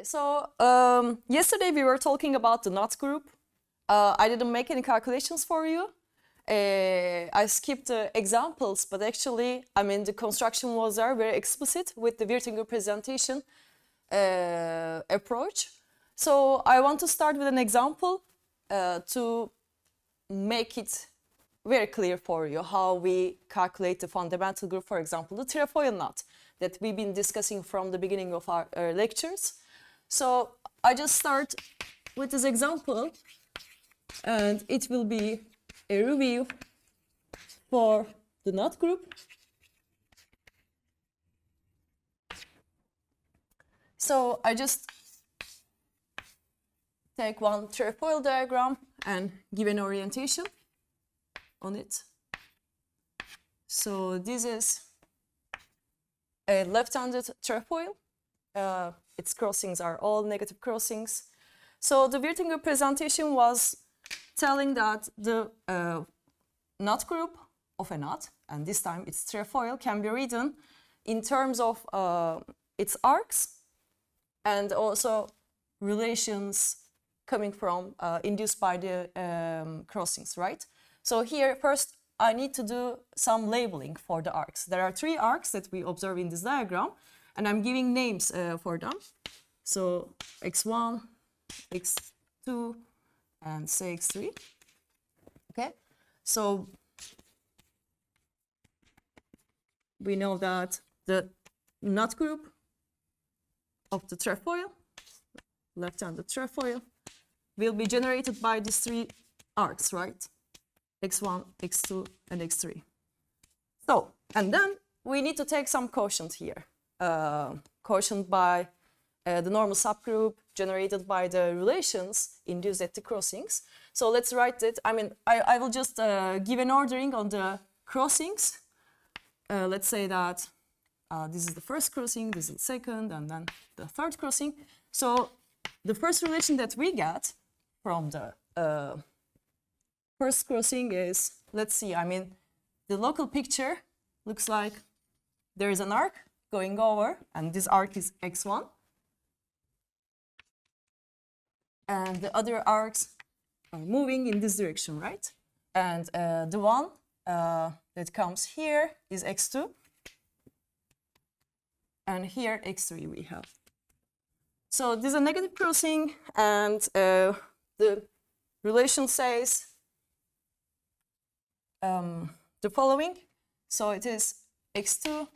Okay, so yesterday we were talking about the knot group. I didn't make any calculations for you. I skipped the examples, but actually, I mean, the construction was there very explicit with the Wirtinger presentation approach. So I want to start with an example to make it very clear for you how we calculate the fundamental group, for example, the trefoil knot that we've been discussing from the beginning of our lectures. So I just start with this example, and it will be a review for the knot group. So I just take one trefoil diagram and give an orientation on it. So this is a left-handed trefoil. Its crossings are all negative crossings. So the Wirtinger presentation was telling that the knot group of a knot, and this time it's trefoil, can be written in terms of its arcs and also relations coming from induced by the crossings, right? So here first I need to do some labeling for the arcs. There are 3 arcs that we observe in this diagram, and I'm giving names for them. So x1, x2, and say x3. Okay, so we know that the knot group of the trefoil, left-handed trefoil, will be generated by these 3 arcs, right? x1, x2, and x3. So, and then we need to take some quotient here. Quotient by the normal subgroup generated by the relations induced at the crossings. So let's write it. I mean, I will just give an ordering on the crossings. Let's say that this is the first crossing, this is the second, and then the third crossing. So the first relation that we get from the first crossing is, let's see, I mean, the local picture looks like there is an arc going over, and this arc is x1. And the other arcs are moving in this direction, right? And the one that comes here is x2. And here x3 we have. So this is a negative crossing, and the relation says the following. So it is x2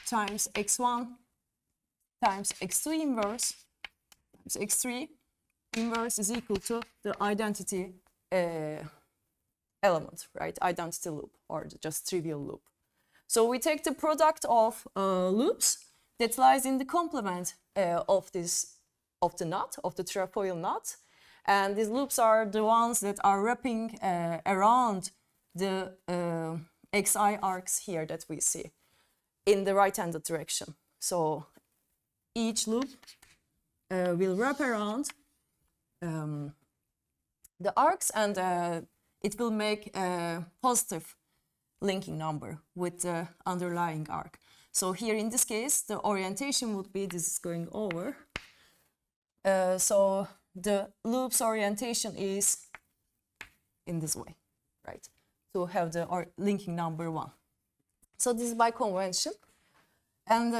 times x1 times x2 inverse times x3 inverse is equal to the identity element, right? Identity loop, or just trivial loop. So we take the product of loops that lies in the complement of the knot, of the trefoil knot, and these loops are the ones that are wrapping around the xi arcs here that we see in the right-handed direction. So each loop will wrap around the arcs, and it will make a positive linking number with the underlying arc. So here in this case, the orientation would be this is going over. So the loop's orientation is in this way, right? To have the linking number 1. So this is by convention. And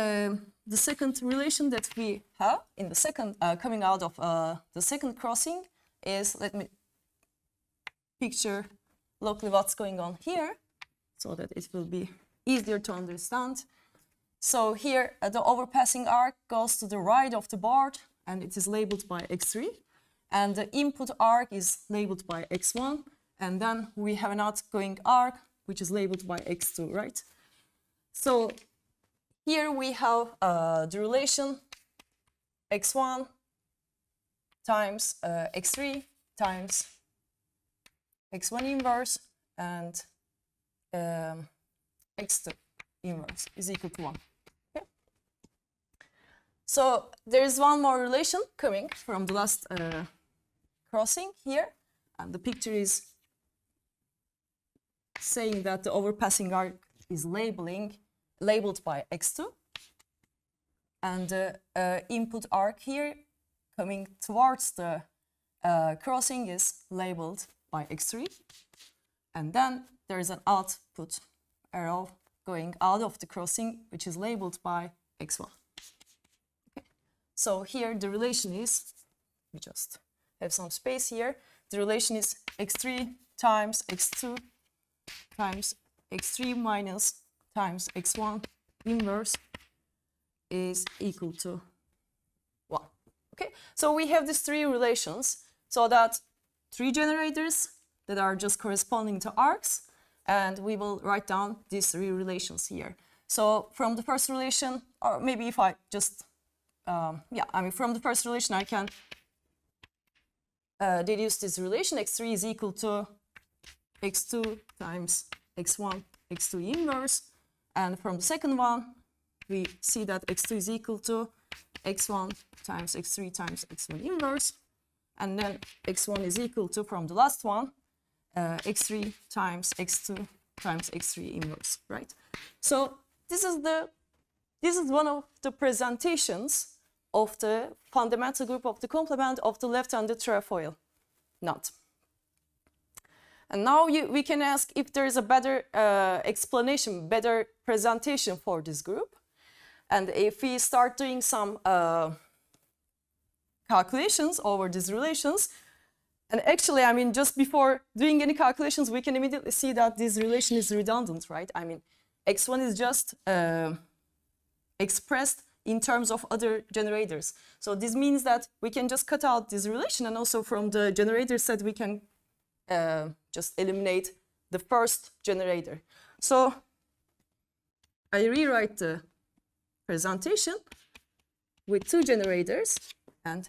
the second relation that we have in the second, coming out of the second crossing is, let me picture locally what's going on here so that it will be easier to understand. So here the overpassing arc goes to the right of the board, and it is labeled by x3. And the input arc is labeled by x1. And then we have an outgoing arc, which is labeled by x2, right? So here we have the relation x1 times x3 times x1 inverse and x2 inverse is equal to 1. Okay? So there is one more relation coming from the last crossing here, and the picture is saying that the overpassing arc is labeled by x2, and the input arc here coming towards the crossing is labeled by x3, and then there is an output arrow going out of the crossing, which is labeled by x1. Okay. So here the relation is, we just have some space here, the relation is x3 times x2 times x3 minus times x1 inverse is equal to 1. Okay, so we have these three relations, so that three generators that are just corresponding to arcs, and we will write down these three relations here. So from the first relation, or maybe if I just, from the first relation I can deduce this relation, x3 is equal to x2 times x1, x2 inverse, and from the second one, we see that x2 is equal to x1 times x3 times x1 inverse, and then x1 is equal to, from the last one, x3 times x2 times x3 inverse, right? So this is one of the presentations of the fundamental group of the complement of the left-handed trefoil knot. And now we can ask if there is a better explanation, better presentation for this group. And if we start doing some calculations over these relations, and actually, I mean, just before doing any calculations, we can immediately see that this relation is redundant, right? I mean, x1 is just expressed in terms of other generators. So this means that we can just cut out this relation, and also from the generator set, we can just eliminate the first generator. So I rewrite the presentation with two generators, and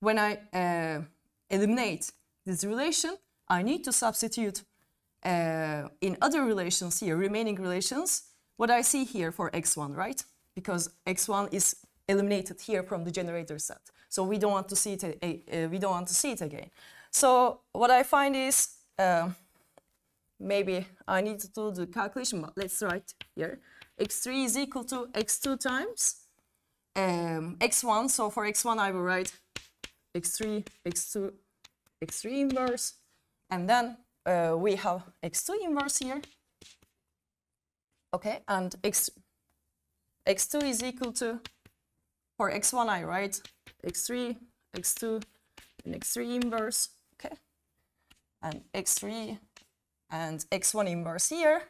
when I eliminate this relation, I need to substitute in other relations here, remaining relations, what I see here for x1, right? Because x1 is eliminated here from the generator set, so we don't want to see it again. So what I find is, maybe I need to do the calculation, but let's write here. x3 is equal to x2 times x1. So for x1, I will write x3, x2, x3 inverse. And then we have x2 inverse here. Okay, and x2 is equal to, for x1, I write x3, x2, and x3 inverse. Okay, and x3 and x1 inverse here,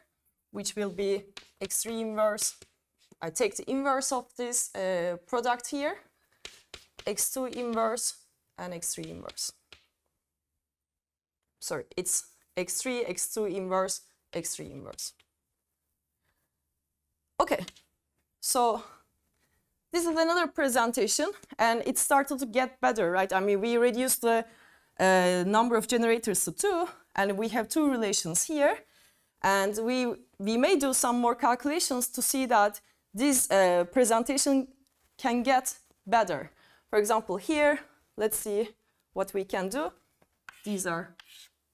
which will be x3 inverse. I take the inverse of this product here, x2 inverse and x3 inverse. Sorry, it's x3, x2 inverse, x3 inverse. Okay, so this is another presentation, and it started to get better, right? I mean, we reduced the number of generators to 2, and we have two relations here. And we may do some more calculations to see that this presentation can get better. For example, here, let's see what we can do. These are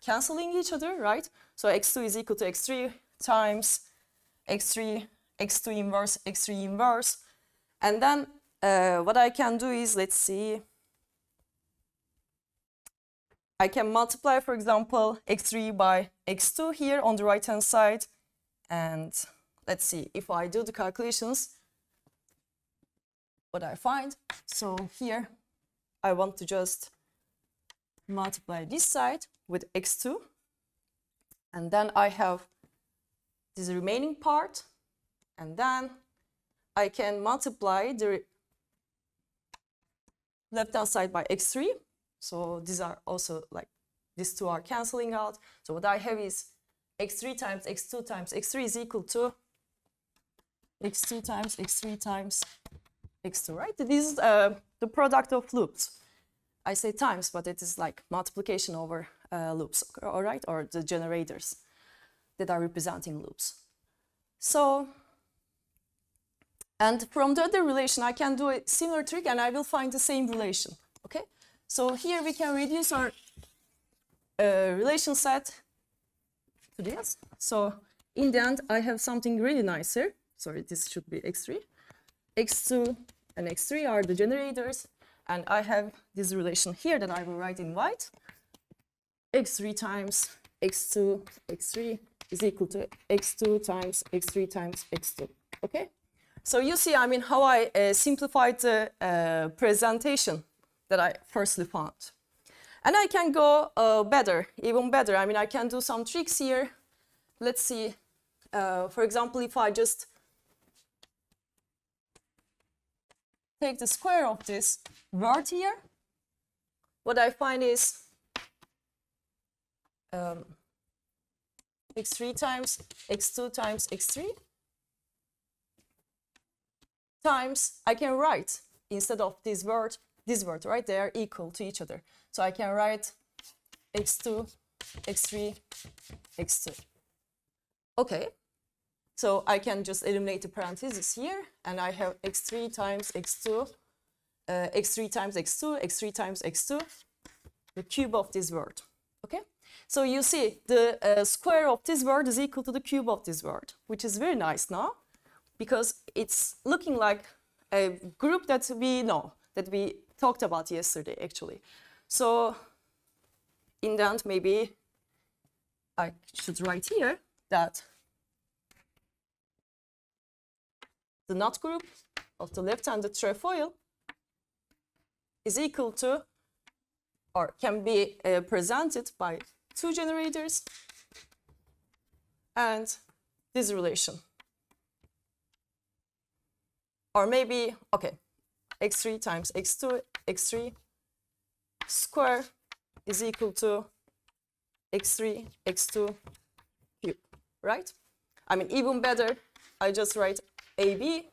canceling each other, right? So x2 is equal to x3 times x3, x2 inverse, x3 inverse. And then what I can do is, let's see, I can multiply, for example, x3 by x2 here on the right-hand side. And let's see, if I do the calculations, what I find. So here, I want to just multiply this side with x2. And then I have this remaining part. And then I can multiply the left-hand side by x3. So these are also, like, these two are canceling out. So what I have is x3 times x2 times x3 is equal to x2 times x3 times x2, right? This is the product of loops. I say times, but it is like multiplication over loops, all right? Or the generators that are representing loops. So, and from the other relation, I can do a similar trick, and I will find the same relation, okay? So here we can reduce our relation set to this. So in the end, I have something really nice here. Sorry, this should be x3. x2 and x3 are the generators, and I have this relation here that I will write in white. x3 times x2, x3 is equal to x2 times x3 times x2, okay? So you see, I mean, how I simplified the presentation that I firstly found. And I can go better, even better. I mean, I can do some tricks here. Let's see, for example, if I just take the square of this word here, what I find is x3 times x2 times x3 times, I can write, instead of this word, right? They are equal to each other. So I can write x2, x3, x2. Okay. So I can just eliminate the parentheses here, and I have x3 times x2, x3 times x2, x3 times x2, the cube of this word. Okay? So you see, the square of this word is equal to the cube of this word, which is very nice now, because it's looking like a group that we know, that we talked about yesterday, actually. So in the end, maybe I should write here that the knot group of the left-handed trefoil is equal to, or can be presented by two generators and this relation. Or maybe, okay, x3 times x2, x3 square is equal to x3, x2 cube, right? I mean, even better, I just write AB,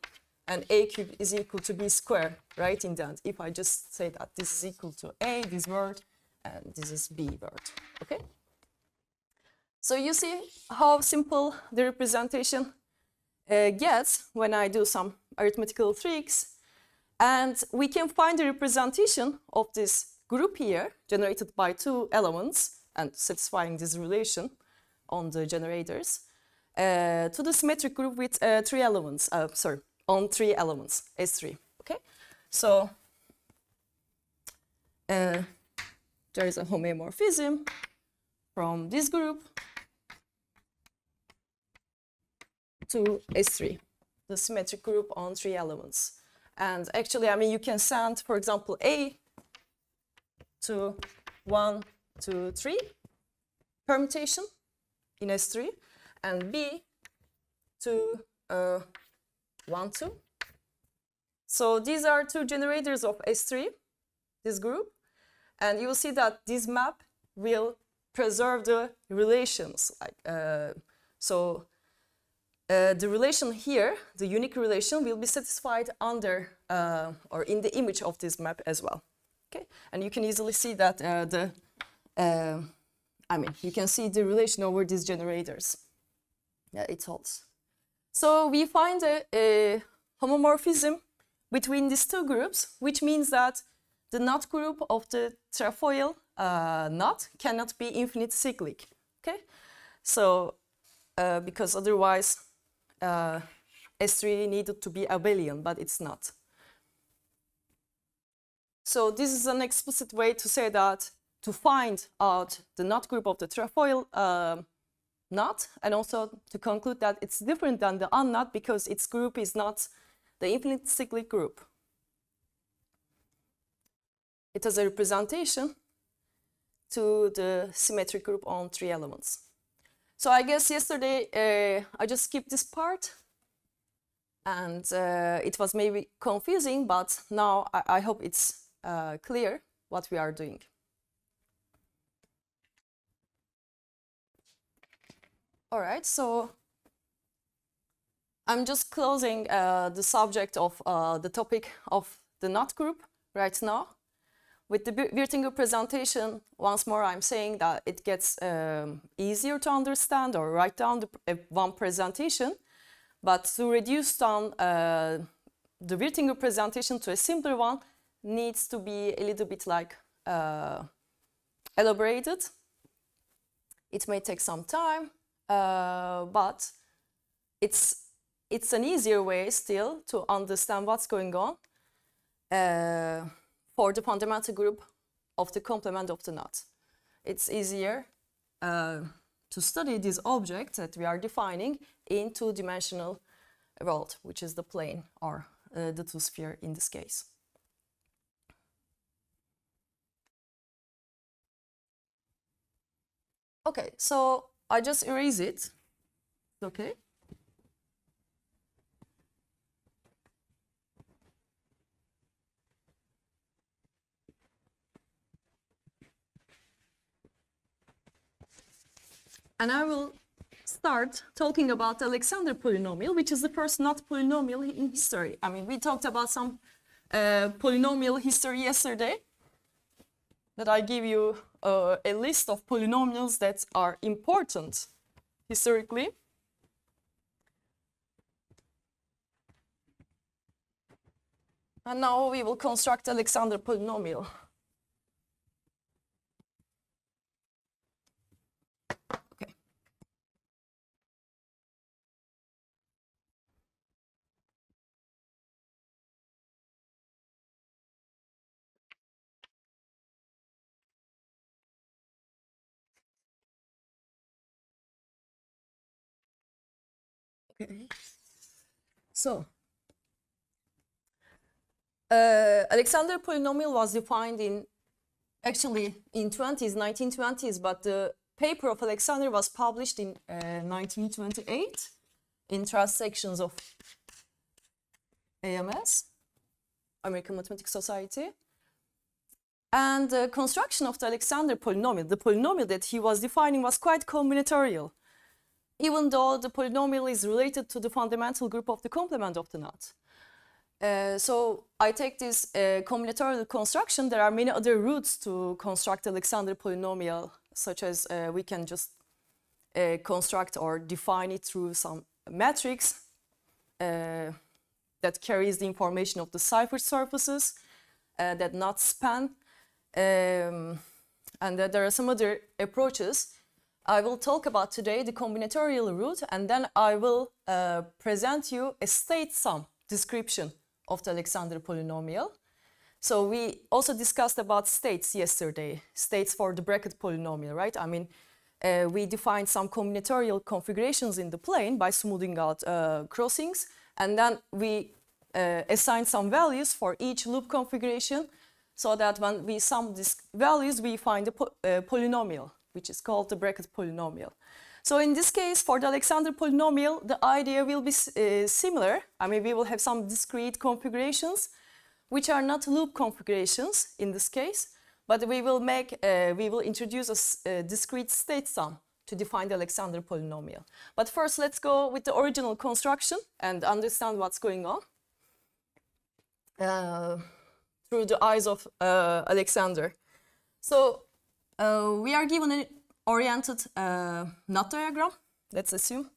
and A cube is equal to B square, right, in the end. If I just say that this is equal to A, this word, and this is B word, okay? So you see how simple the representation gets when I do some arithmetical tricks. And we can find the representation of this group here, generated by two elements and satisfying this relation on the generators, to the symmetric group with three elements, on three elements, S3, okay? So there is a homeomorphism from this group to S3, the symmetric group on three elements. And actually, I mean, you can send, for example, A to 1, 2, 3 permutation in S3, and B to 1, 2. So these are two generators of S3, this group, and you will see that this map will preserve the relations. The relation here, the unique relation, will be satisfied under or in the image of this map as well. Okay, and you can easily see that you can see the relation over these generators. Yeah, it holds. So we find a homomorphism between these two groups, which means that the knot group of the trefoil knot cannot be infinite cyclic. Okay, so because otherwise S3 needed to be abelian, but it's not. So this is an explicit way to say that, to find out the knot group of the trefoil knot, and also to conclude that it's different than the unknot because its group is not the infinite cyclic group. It has a representation to the symmetric group on three elements. So I guess yesterday I just skipped this part, and it was maybe confusing, but now I hope it's clear what we are doing. All right, so I'm just closing the subject of the topic of the knot group right now. With the Wirtinger presentation, once more I'm saying that it gets easier to understand or write down one presentation, but to reduce down the Wirtinger presentation to a simpler one needs to be a little bit like elaborated. It may take some time, but it's it's an easier way still to understand what's going on for the fundamental group of the complement of the knot. It's easier to study this object that we are defining in two-dimensional world, which is the plane or the two-sphere in this case. Okay, so I just erase it. Okay. And I will start talking about the Alexander polynomial, which is the first knot polynomial in history. I mean, we talked about some polynomial history yesterday, that I give you a list of polynomials that are important historically. And now we will construct Alexander polynomial. Okay. Okay. So, Alexander polynomial was defined actually in 1920s, but the paper of Alexander was published in 1928 in Transactions of AMS, American Mathematical Society. And the construction of the Alexander polynomial, the polynomial that he was defining, was quite combinatorial, even though the polynomial is related to the fundamental group of the complement of the knot. So I take this combinatorial construction. There are many other routes to construct Alexander polynomial, such as we can just construct or define it through some matrix that carries the information of the cipher surfaces that not span. And there are some other approaches. I will talk about today the combinatorial route, and then I will present you a state sum description of the Alexander polynomial. So we also discussed about states yesterday, states for the bracket polynomial, right? I mean, we defined some combinatorial configurations in the plane by smoothing out crossings, and then we assigned some values for each loop configuration, so that when we sum these values, we find a polynomial, which is called the bracket polynomial. So in this case, for the Alexander polynomial, the idea will be similar. I mean, we will have some discrete configurations, which are not loop configurations in this case, but we will introduce a discrete state sum to define the Alexander polynomial. But first, let's go with the original construction and understand what's going on through the eyes of Alexander. So we are given an oriented knot diagram, let's assume.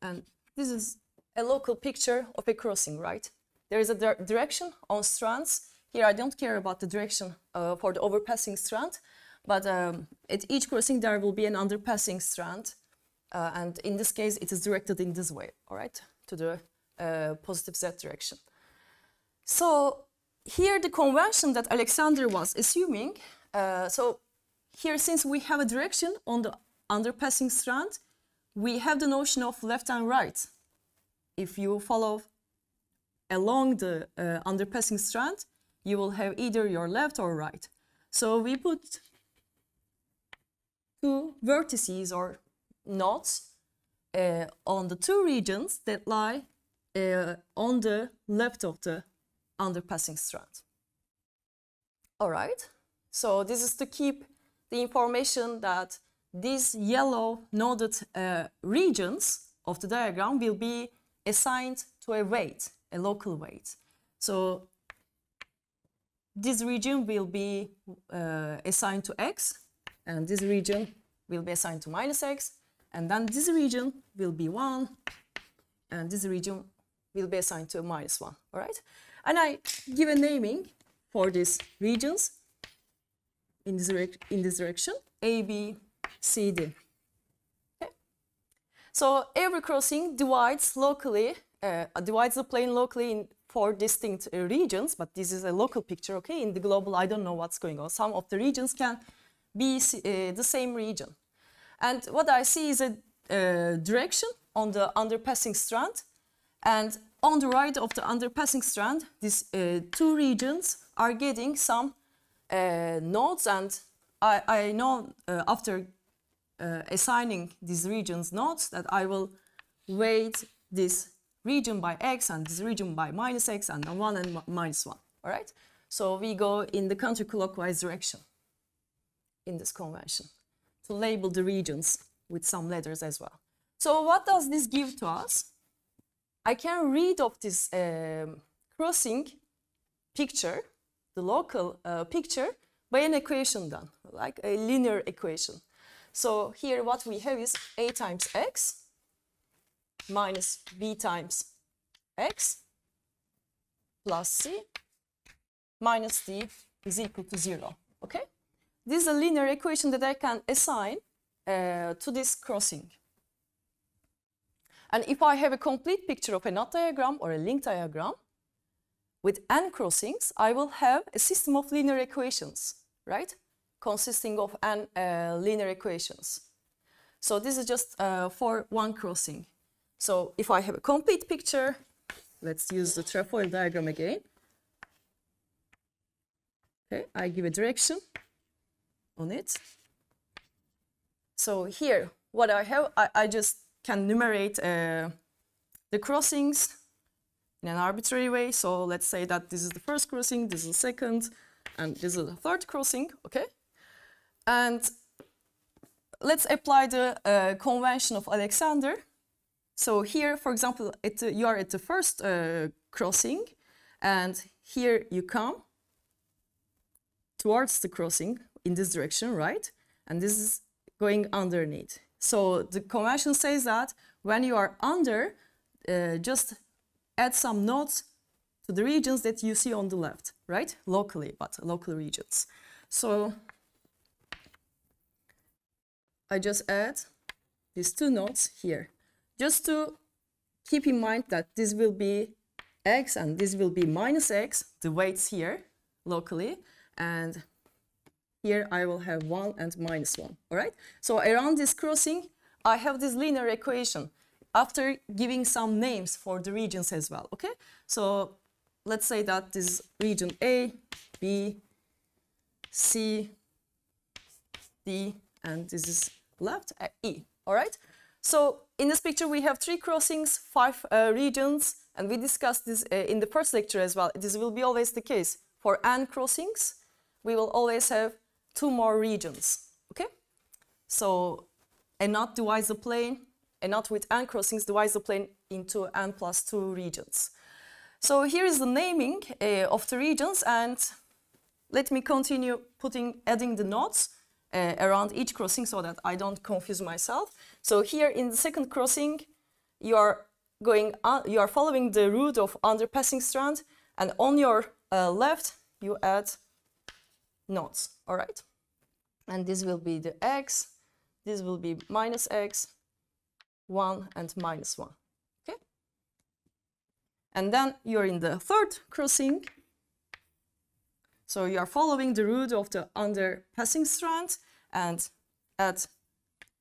And this is a local picture of a crossing, right? There is a direction on strands. Here I don't care about the direction for the overpassing strand, but at each crossing there will be an underpassing strand. And in this case, it is directed in this way, all right, to the positive z direction. So here the convention that Alexander was assuming, so here, since we have a direction on the underpassing strand, we have the notion of left and right. If you follow along the underpassing strand, you will have either your left or right. So we put two vertices or knots on the two regions that lie on the left of the underpassing strand. All right, so this is to keep the information that these yellow noded regions of the diagram will be assigned to a weight, a local weight. So this region will be assigned to x, and this region will be assigned to -x, and then this region will be 1, and this region will be assigned to a -1, all right? And I give a naming for these regions in this direction, A, B, C, D. Okay. So every crossing divides locally, divides the plane locally in 4 distinct regions, but this is a local picture, okay? In the global, I don't know what's going on. Some of the regions can be the same region. And what I see is a direction on the underpassing strand. And on the right of the underpassing strand, these 2 regions are getting some nodes. And I know after assigning these regions nodes that I will weight this region by x and this region by minus x and 1 and minus 1. All right? So we go in the counterclockwise direction in this convention to label the regions with some letters as well. So what does this give to us? I can read of this crossing picture, the local picture, by an equation done, like a linear equation. So here what we have is a times x minus b times x plus c minus d is equal to 0, okay? This is a linear equation that I can assign to this crossing. And if I have a complete picture of a knot diagram or a link diagram with n crossings, I will have a system of linear equations, right? Consisting of n linear equations. So this is just for one crossing. So if I have a complete picture, let's use the trefoil diagram again. Okay, I give a direction on it. So here, what I have, I just can numerate the crossings in an arbitrary way. So let's say that this is the first crossing, this is the second, and this is the third crossing, okay? And let's apply the convention of Alexander. So here, for example, you are at the first crossing, and here you come towards the crossing in this direction, right? And this is going underneath. So the convention says that when you are under, just add some nodes to the regions that you see on the left, right? Locally, but local regions. So I just add these 2 nodes here, just to keep in mind that this will be x and this will be minus x, the weights here locally, and here I will have 1 and minus 1, all right? So around this crossing, I have this linear equation after giving some names for the regions as well, okay? So let's say that this is region A, B, C, D, and this is left, E, all right? So in this picture, we have 3 crossings, 5 regions, and we discussed this in the first lecture as well. This will be always the case. For n crossings, we will always have 2 more regions, okay? So a knot divides the plane, a knot with n crossings divides the plane into n plus 2 regions. So here is the naming of the regions, and let me continue adding the nodes around each crossing so that I don't confuse myself. So here in the second crossing, you are following the route of underpassing strand, and on your left you add nodes, all right? And this will be the x, this will be minus x, 1 and minus 1, okay? And then you're in the third crossing. So you are following the route of the underpassing strand and add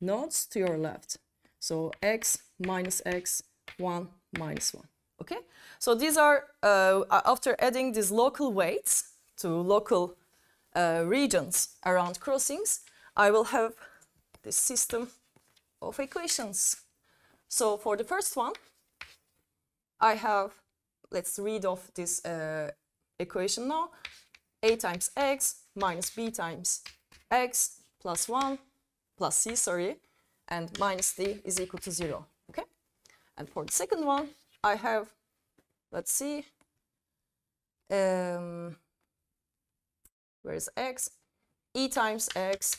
nodes to your left. So x, minus x, 1, minus 1, okay? So these are, after adding these local weights to local regions around crossings, I will have this system of equations. So for the first one, I have, let's read off this equation now, a times x minus b times x plus 1 plus c, sorry, and minus d is equal to 0, okay? And for the second one, I have, let's see, where is x? E times x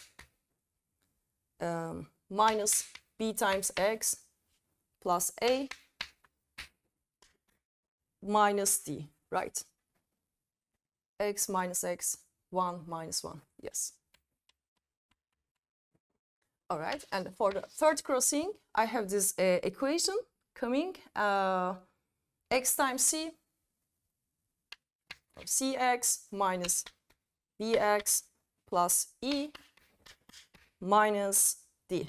minus b times x plus a minus d, right? X minus x, 1 minus 1, yes. All right, and for the third crossing, I have this equation coming, x times c, or cx minus bx plus e minus d.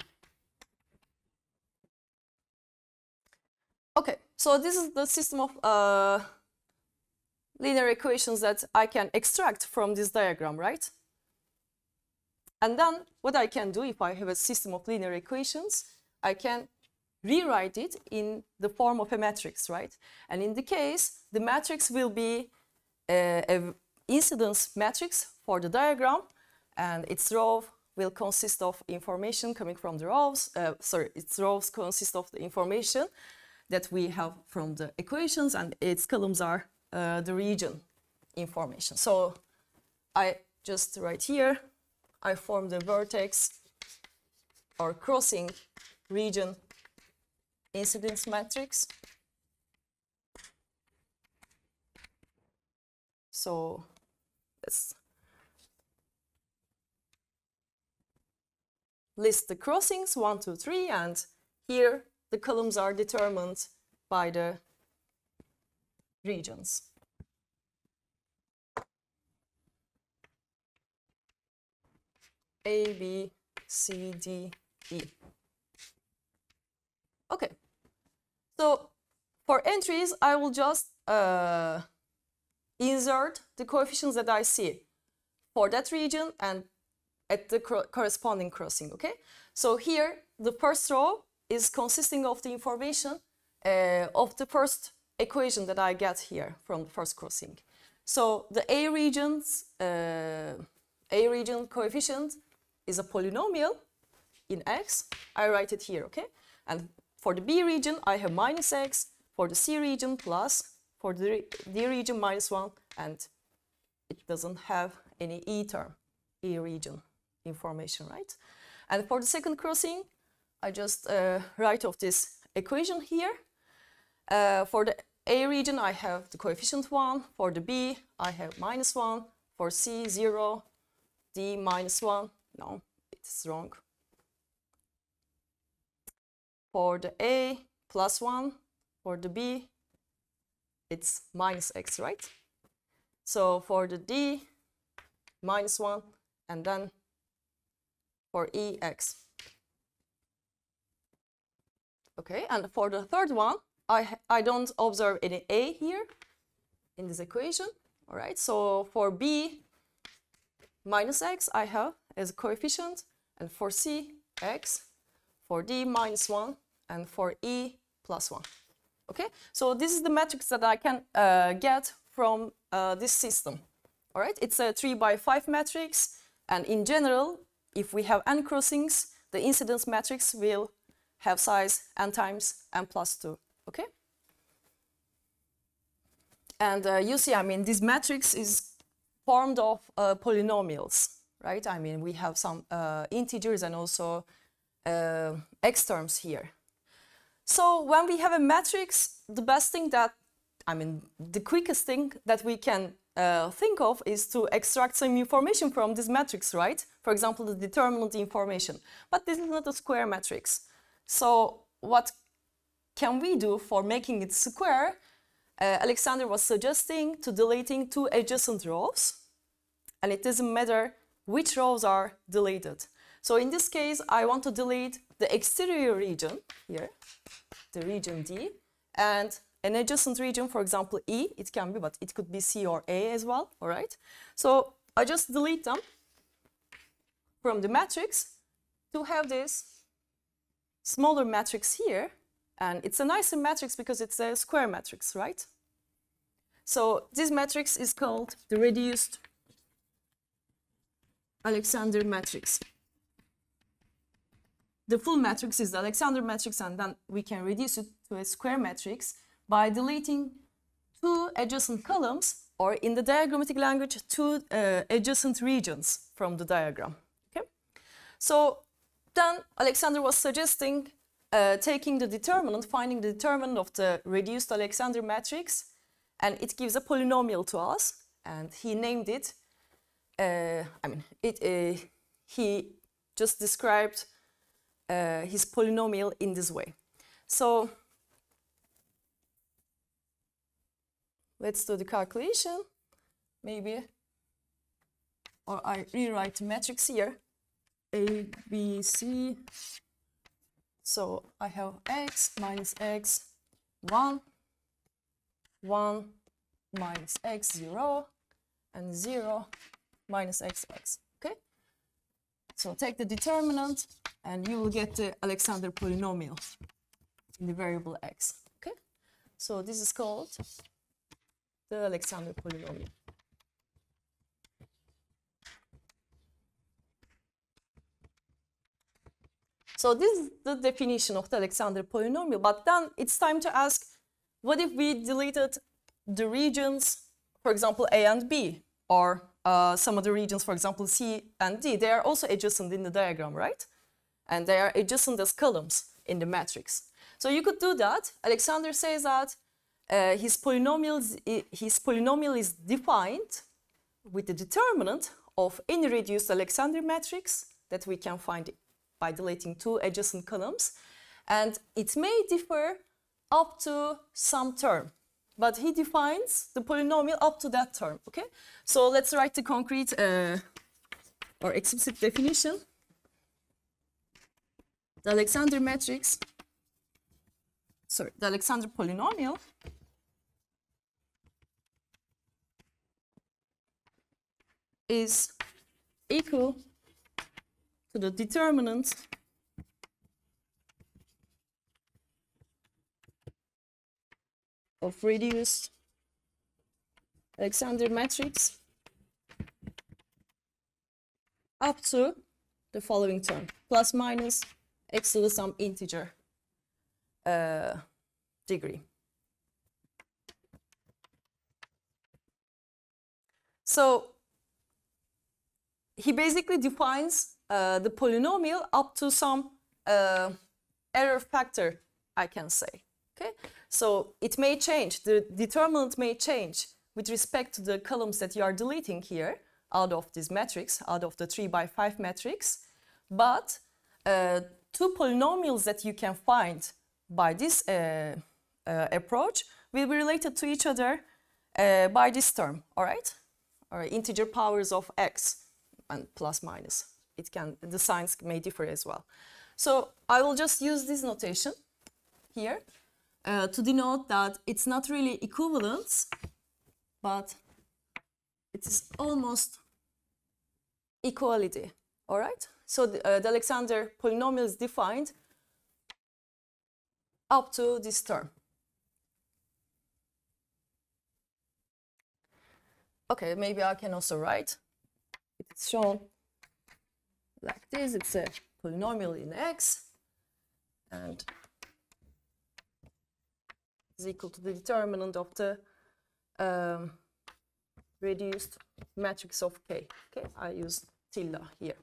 Okay, so this is the system of linear equations that I can extract from this diagram, right? And then what I can do if I have a system of linear equations, I can rewrite it in the form of a matrix, right? And in the case, the matrix will be an incidence matrix for the diagram, and its row will consist of information coming from the rows. Its rows consist of the information that we have from the equations, and its columns are the region information. So I just write here, I form the vertex or crossing region incidence matrix. So let's list the crossings 1, 2, 3, and here the columns are determined by the regions. A, B, C, D, E. Okay, so for entries, I will just insert the coefficients that I see for that region and at the corresponding crossing, okay? So here, the first row is consisting of the information of the first equation that I get here from the first crossing. So the A region coefficient is a polynomial in x. I write it here, okay? And for the B region, I have minus x, for the C region plus, for the D region minus 1, and it doesn't have any E term, E region information, right? And for the second crossing, I just write off this equation here. For the A region, I have the coefficient 1. For the B, I have minus 1. For C, 0. D, minus 1. No, it's wrong. For the A, plus 1. For the B, it's minus x, right? So for the D, minus 1. And then for E, x. Okay, and for the third one, I don't observe any A here in this equation. All right, so for B, minus x, I have as a coefficient, and for C, x, for D, minus 1, and for E, plus 1. Okay, so this is the matrix that I can get from this system. All right, it's a 3 by 5 matrix, and in general, if we have n crossings, the incidence matrix will have size n times n plus 2. Okay, and you see, I mean, this matrix is formed of polynomials, right? I mean, we have some integers and also x terms here. So when we have a matrix, the best thing that, I mean, the quickest thing that we can think of is to extract some information from this matrix, right? For example, the determinant information. But this is not a square matrix. So what can we do for making it square? Alexander was suggesting to deleting 2 adjacent rows, and it doesn't matter which rows are deleted. So in this case, I want to delete the exterior region here, the region D, and an adjacent region, for example, E, it can be, but it could be C or A as well, all right? So I just delete them from the matrix to have this smaller matrix here, and it's a nicer matrix because it's a square matrix, right? So this matrix is called the reduced Alexander matrix. The full matrix is the Alexander matrix, and then we can reduce it to a square matrix by deleting 2 adjacent columns, or in the diagrammatic language, 2 adjacent regions from the diagram. Okay? So then Alexander was suggesting taking the determinant, finding the determinant of the reduced Alexander matrix, and it gives a polynomial to us, and he named it, he just described his polynomial in this way. So let's do the calculation, maybe, or I rewrite the matrix here, A, B, C. So I have x minus x, 1, 1 minus x, 0, and 0 minus x, x. Okay? So take the determinant, and you will get the Alexander polynomial in the variable x. Okay? So this is called the Alexander polynomial. So this is the definition of the Alexander polynomial, but then it's time to ask, what if we deleted the regions, for example, A and B, or some of the regions, for example, C and D? They are also adjacent in the diagram, right? And they are adjacent as columns in the matrix. So you could do that. Alexander says that his polynomial is defined with the determinant of any reduced Alexander matrix that we can find by deleting two adjacent columns, and it may differ up to some term, but he defines the polynomial up to that term. Okay, so let's write the concrete or explicit definition. The Alexander matrix, the Alexander polynomial is equal to the determinant of reduced Alexander matrix up to the following term, plus minus x to the some integer degree. So he basically defines the polynomial up to some error factor, I can say. Okay, so it may change, the determinant may change with respect to the columns that you are deleting here out of this matrix, out of the 3 by 5 matrix, but two polynomials that you can find by this approach will be related to each other by this term, all right? Or integer powers of x and plus minus. It can, the signs may differ as well. So I will just use this notation here to denote that it's not really equivalence, but it is almost equality, all right? So the Alexander polynomial is defined up to this term. Okay, maybe I can also write, it's shown like this, it's a polynomial in x, and is equal to the determinant of the reduced matrix of K. Okay, I use tilde here.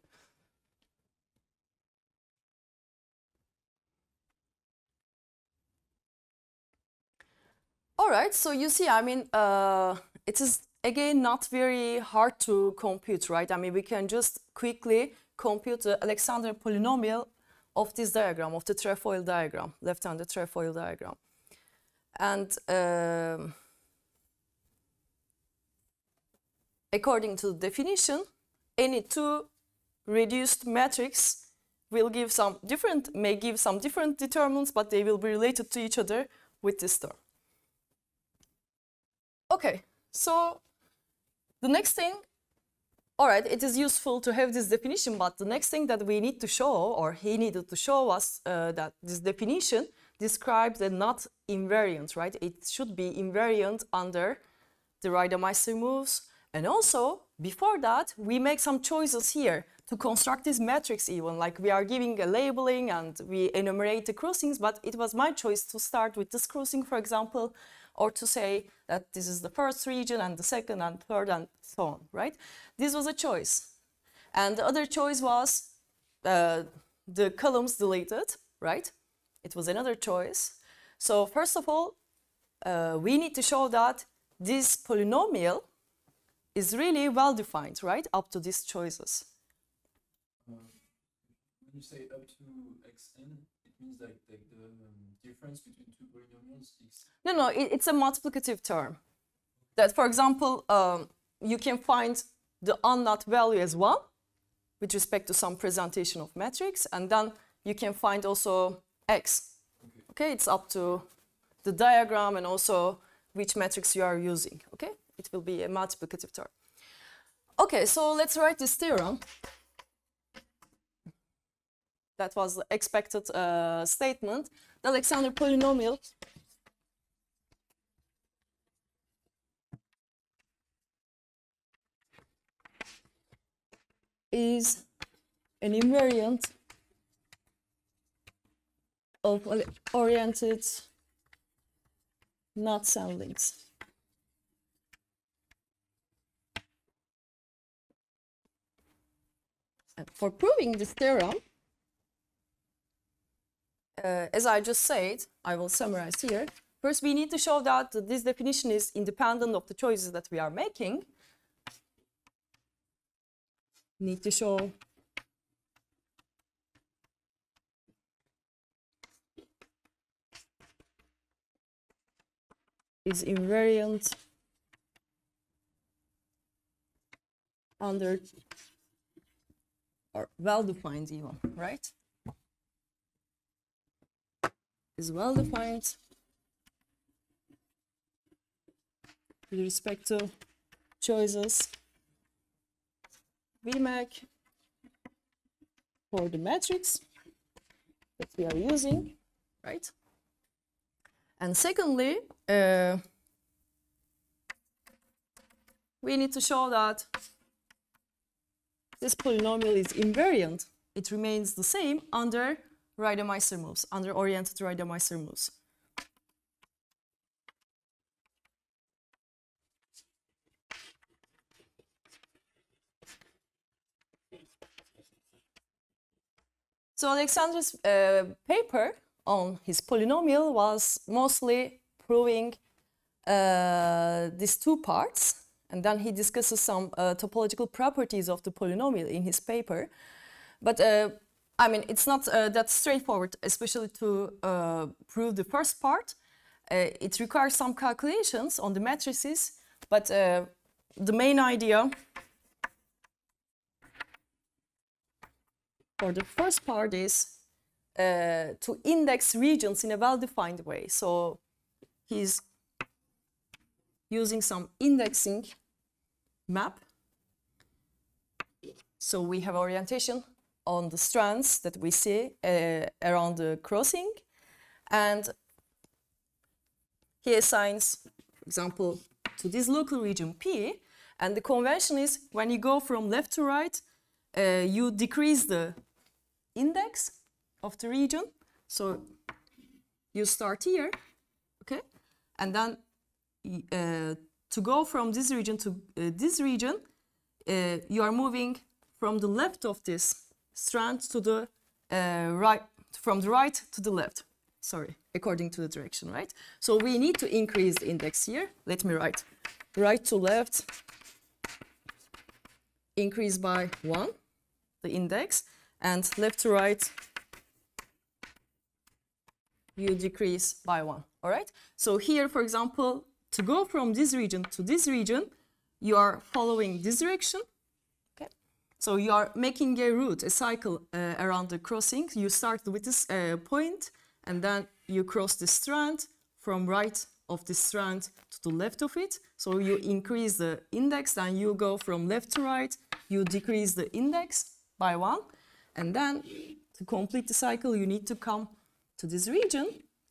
All right, so you see, I mean, it is again not very hard to compute, right? I mean, we can just quickly compute the Alexander polynomial of this diagram, of the trefoil diagram, left-handed trefoil diagram. And according to the definition, any two reduced matrix will give some different, may give some different determinants, but they will be related to each other with this term. Okay, so the next thing, all right, it is useful to have this definition, but the next thing that we need to show, or he needed to show us that this definition describes a not invariant, right? It should be invariant under the Reidemeister moves. And also, before that, we make some choices here to construct this matrix even, like we are giving a labeling and we enumerate the crossings, but it was my choice to start with this crossing, for example, or to say that this is the first region and the second and third and so on, right? This was a choice. And the other choice was the columns deleted, right? It was another choice. So first of all, we need to show that this polynomial is really well defined, right? Up to these choices. When you say up to xn, it means like the difference between two polynomials is... No, it's a multiplicative term. That, for example, you can find the unknown value as 1 with respect to some presentation of matrix, and then you can find also x. Okay, it's up to the diagram and also which matrix you are using. Okay, it will be a multiplicative term. Okay, so let's write this theorem. That was the expected statement. The Alexander polynomial is an invariant of oriented knots and links. And for proving this theorem, as I just said, I will summarize here. First, we need to show that this definition is independent of the choices that we are making. Need to show is invariant under or well-defined even, right? Is well-defined with respect to choices we make for the matrix that we are using, right? And secondly, we need to show that this polynomial is invariant. It remains the same under Reidemeister moves, under oriented Reidemeister moves. So Alexander's paper on his polynomial was mostly proving these two parts, and then he discusses some topological properties of the polynomial in his paper. But I mean, it's not that straightforward, especially to prove the first part. It requires some calculations on the matrices, but the main idea for the first part is to index regions in a well-defined way. So he's using some indexing map. So we have orientation on the strands that we see around the crossing, and he assigns, for example, to this local region P, and the convention is when you go from left to right, you decrease the index of the region. So you start here, okay, and then to go from this region to this region, you are moving from the left of this strand to the right, from the right to the left, sorry, according to the direction, right? So we need to increase the index here. Let me write right to left, increase by 1, the index, and left to right, you decrease by 1, all right? So here, for example, to go from this region to this region, you are following this direction. So you are making a route, a cycle around the crossing. You start with this point, and then you cross the strand from right of the strand to the left of it. So you increase the index, then you go from left to right, you decrease the index by 1. And then to complete the cycle, you need to come to this region,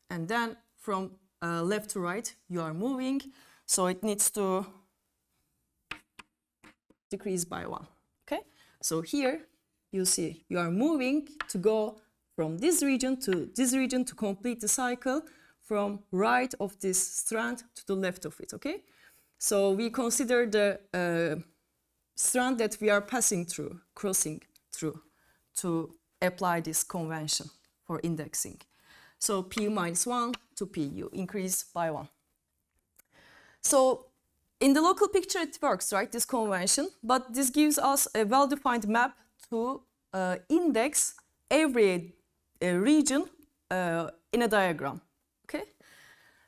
and then from left to right, you are moving. So it needs to decrease by 1. So here you see you are moving to go from this region to complete the cycle from right of this strand to the left of it, okay? So we consider the strand that we are passing through, crossing through, to apply this convention for indexing. So P minus 1 to P, you increase by 1. So in the local picture, it works, right, this convention, but this gives us a well-defined map to index every region in a diagram, okay?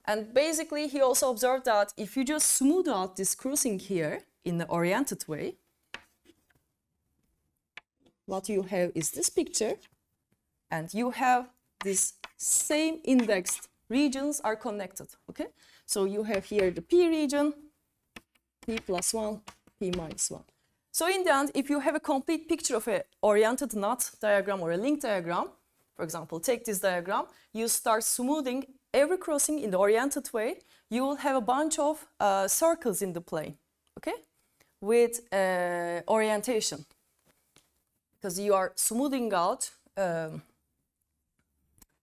And basically, he also observed that if you just smooth out this crossing here in the oriented way, what you have is this picture, and you have this same indexed regions are connected, okay? So you have here the P region, P plus 1, P minus 1. So in the end, if you have a complete picture of an oriented knot diagram or a link diagram, for example, take this diagram, you start smoothing every crossing in the oriented way, you will have a bunch of circles in the plane, okay? With orientation. Because you are smoothing out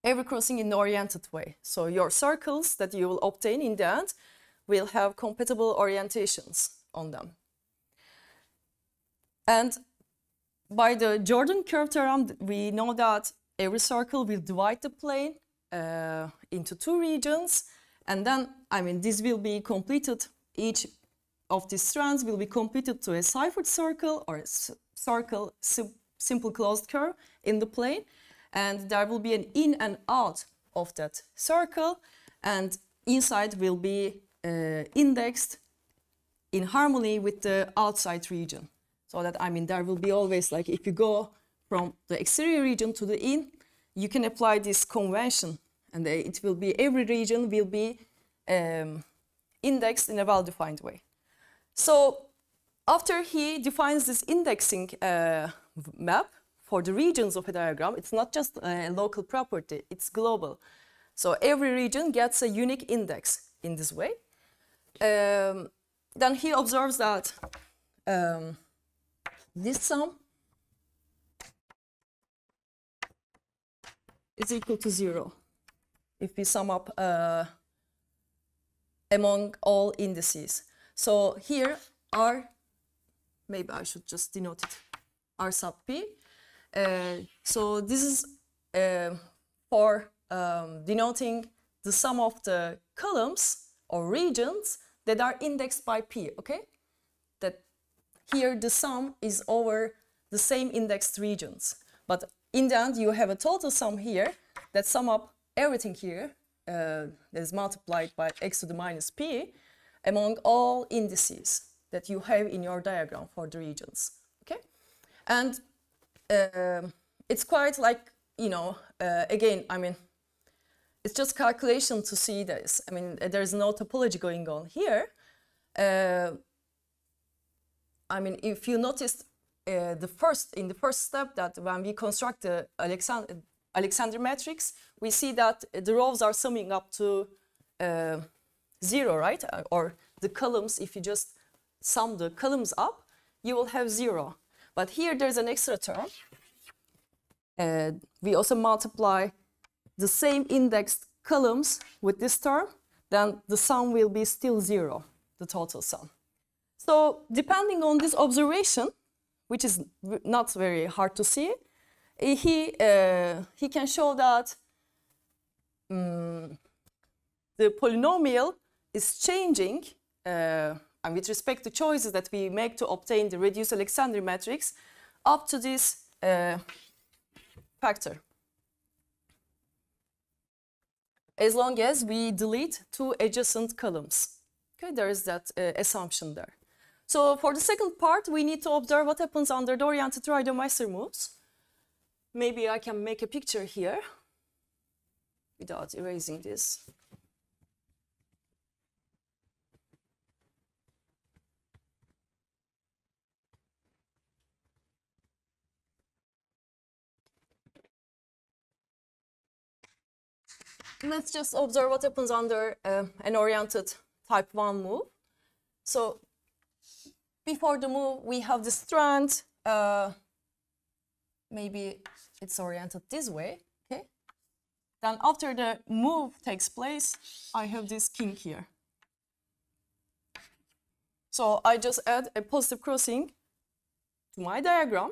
every crossing in the oriented way. So your circles that you will obtain in the end will have compatible orientations on them. And by the Jordan curve theorem, we know that every circle will divide the plane into two regions. And then, I mean, this will be completed, each of these strands will be completed to a ciphered circle or a circle simple closed curve in the plane. And there will be an in and out of that circle. And inside will be indexed in harmony with the outside region. So that, I mean, there will be always, like, if you go from the exterior region to the in, you can apply this convention. And it will be, every region will be indexed in a well-defined way. So after he defines this indexing map for the regions of a diagram, it's not just a local property, it's global. So every region gets a unique index in this way. Then he observes that this sum is equal to 0 if we sum up among all indices. So here R, maybe I should just denote it, R sub P. So this is for denoting the sum of the columns or regions that are indexed by P, okay? That here the sum is over the same indexed regions. But in the end, you have a total sum here that sum up everything here that is multiplied by x to the minus P among all indices that you have in your diagram for the regions, okay? And it's quite like, you know, again, I mean, it's just calculation to see this. I mean, there's no topology going on here. I mean, if you noticed in the first step that when we construct the Alexander matrix, we see that the rows are summing up to 0, right? Or the columns, if you just sum the columns up, you will have 0. But here there's an extra term. We also multiply the same indexed columns with this term, then the sum will be still 0, the total sum. So depending on this observation, which is not very hard to see, he can show that the polynomial is changing and with respect to choices that we make to obtain the reduced Alexander matrix up to this factor, as long as we delete two adjacent columns. Okay, there is that assumption there. So for the second part, we need to observe what happens under the oriented Reidemeister moves. Maybe I can make a picture here without erasing this. Let's just observe what happens under an oriented type 1 move. So before the move, we have the strand. Maybe it's oriented this way, okay? Then after the move takes place, I have this kink here. So I just add a positive crossing to my diagram,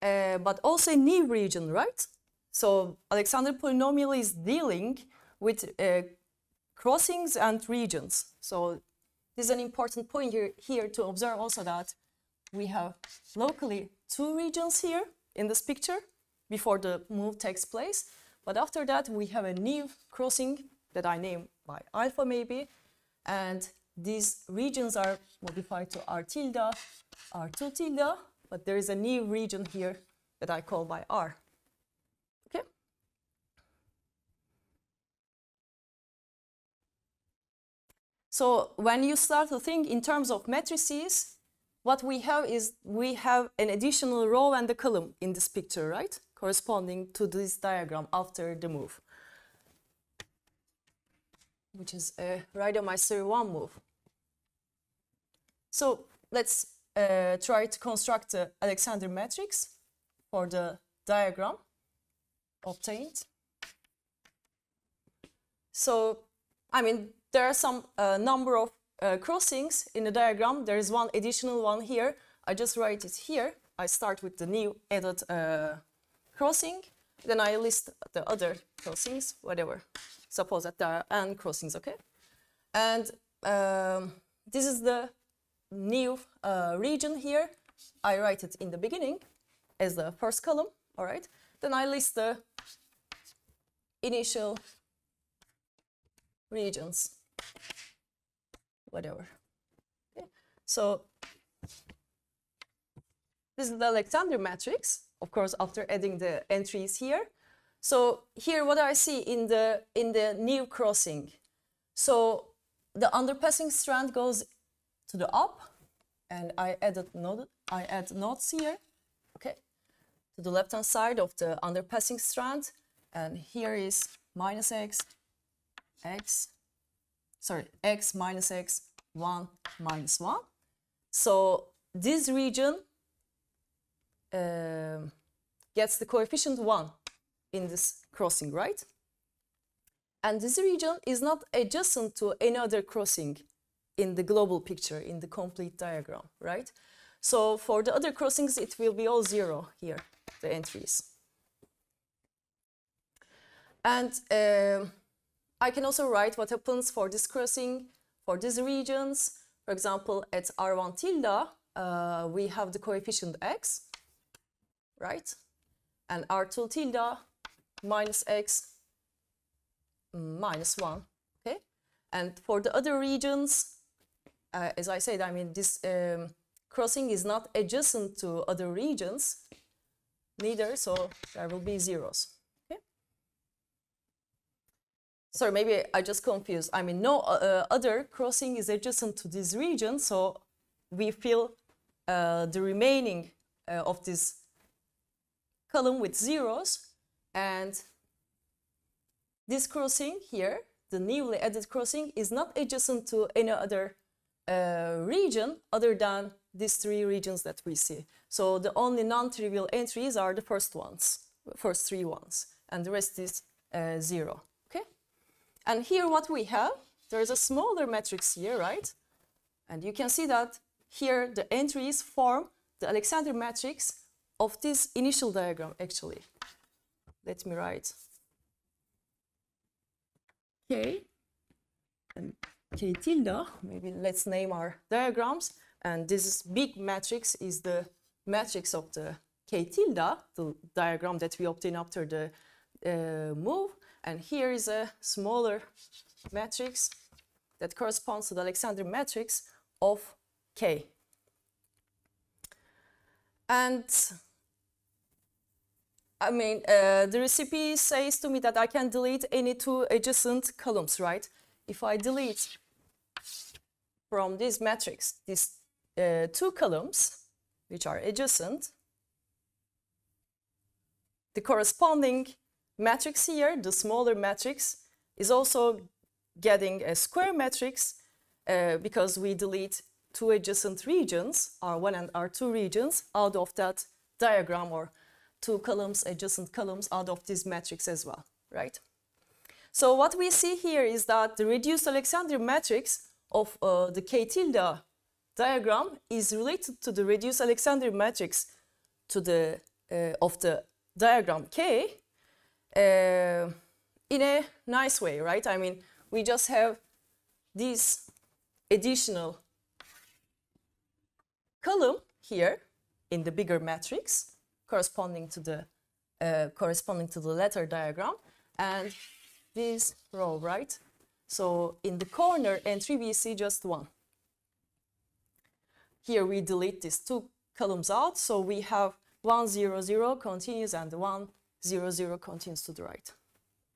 but also a new region, right? So Alexander polynomial is dealing with crossings and regions. So this is an important point here to observe also that we have locally two regions here in this picture, before the move takes place. But after that, we have a new crossing that I name by alpha maybe. And these regions are modified to R tilde, R2 tilde. But there is a new region here that I call by R. Okay? So when you start to think in terms of matrices, what we have is we have an additional row and a column in this picture, right? Corresponding to this diagram after the move, which is a Reidemeister 1 move. So let's try to construct the Alexander matrix for the diagram obtained. So, I mean, there are some number of crossings in the diagram. There is one additional one here. I just write it here. I start with the new added crossing. Then I list the other crossings, whatever. Suppose that there are n crossings, okay? And this is the new region here. I write it in the beginning as the first column, all right? Then I list the initial regions, whatever. Okay. So this is the Alexander matrix, of course, after adding the entries here. So here what I see in the new crossing. So the underpassing strand goes to the up, and I add nodes here, okay, to the left-hand side of the underpassing strand, and here is minus x, x minus x, 1 minus 1. So this region gets the coefficient 1 in this crossing, right? And this region is not adjacent to any other crossing in the global picture, in the complete diagram, right? So for the other crossings, it will be all 0 here, the entries. And I can also write what happens for this crossing, for these regions. For example, at R1 tilde, we have the coefficient x, right? And R2 tilde minus x minus 1, okay? And for the other regions, as I said, I mean, this crossing is not adjacent to other regions, neither, so there will be zeros, okay? Sorry, maybe I just confused. I mean, no other crossing is adjacent to this region, so we fill the remaining of this column with zeros, and this crossing here, the newly added crossing, is not adjacent to any other region other than these 3 regions that we see. So the only non-trivial entries are the first 3 ones, and the rest is 0, okay? And here what we have, there's a smaller matrix here, right? And you can see that here the entries form the Alexander matrix of this initial diagram, actually. Let me write K and K tilde. Maybe let's name our diagrams. And this big matrix is the matrix of the K tilde, the diagram that we obtain after the move. And here is a smaller matrix that corresponds to the Alexander matrix of K. And I mean, the recipe says to me that I can delete any 2 adjacent columns, right? If I delete from this matrix these 2 columns, which are adjacent, the corresponding matrix here, the smaller matrix, is also getting a square matrix because we delete 2 adjacent regions, R1 and R2 regions, out of that diagram, or 2 columns, adjacent columns out of this matrix as well, right? So what we see here is that the reduced Alexander matrix of the K tilde diagram is related to the reduced Alexander matrix to the of the diagram K in a nice way, right? I mean, we just have this additional column here in the bigger matrix corresponding to the corresponding to the letter diagram, and this row, right? So in the corner entry, we see just 1. Here we delete these 2 columns out, so we have 1, 0, 0 continues and 1, 0, 0 continues to the right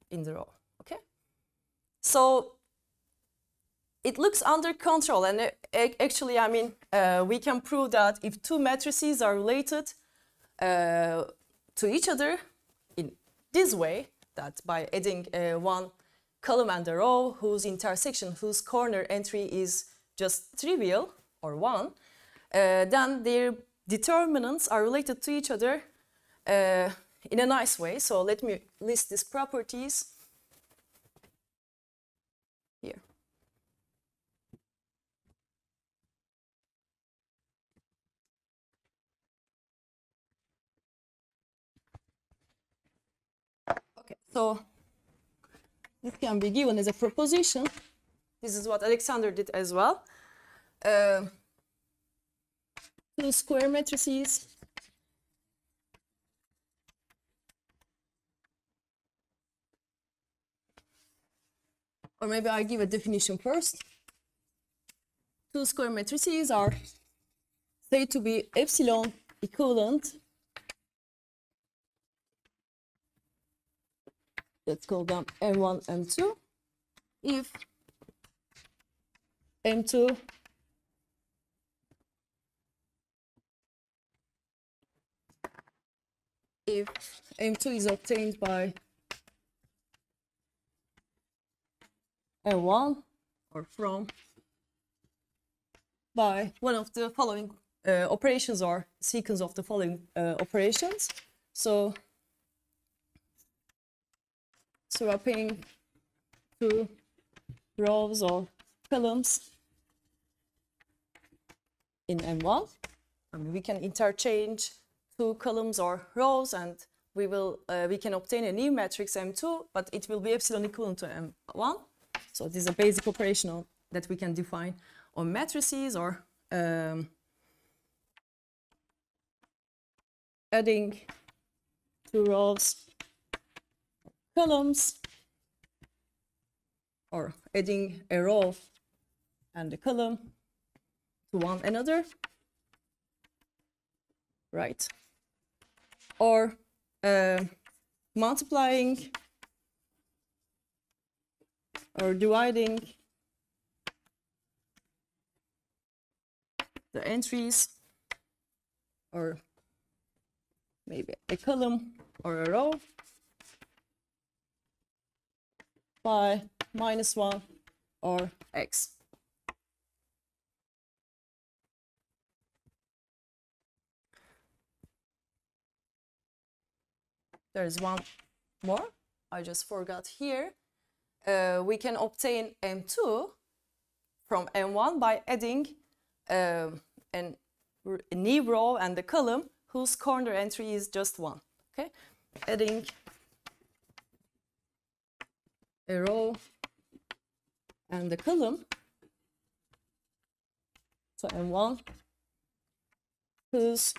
in the row, okay? So it looks under control, and actually, I mean, we can prove that if 2 matrices are related to each other in this way, that by adding 1 column and a row whose intersection, whose corner entry is just trivial, or 1, then their determinants are related to each other in a nice way. So let me list these properties here. Okay, so this can be given as a proposition. This is what Alexander did as well. 2 square matrices or maybe I give a definition first. 2 square matrices are said to be epsilon equivalent. Let's call them M1, M2. If M2 is obtained by M1 or from by one of the following operations or sequence of the following operations. So swapping 2 rows or columns in M1. I mean, we can interchange 2 columns or rows, and we can obtain a new matrix M2, but it will be epsilon equivalent to M1. So this is a basic operation that we can define on matrices, or adding 2 rows, columns, or adding a row and a column to one another, right? Or multiplying or dividing the entries, or maybe a column or a row, by -1 or x. There is one more I just forgot here. We can obtain M2 from M1 by adding a new row and a column whose corner entry is just 1. Okay, adding a row and a column to M1 whose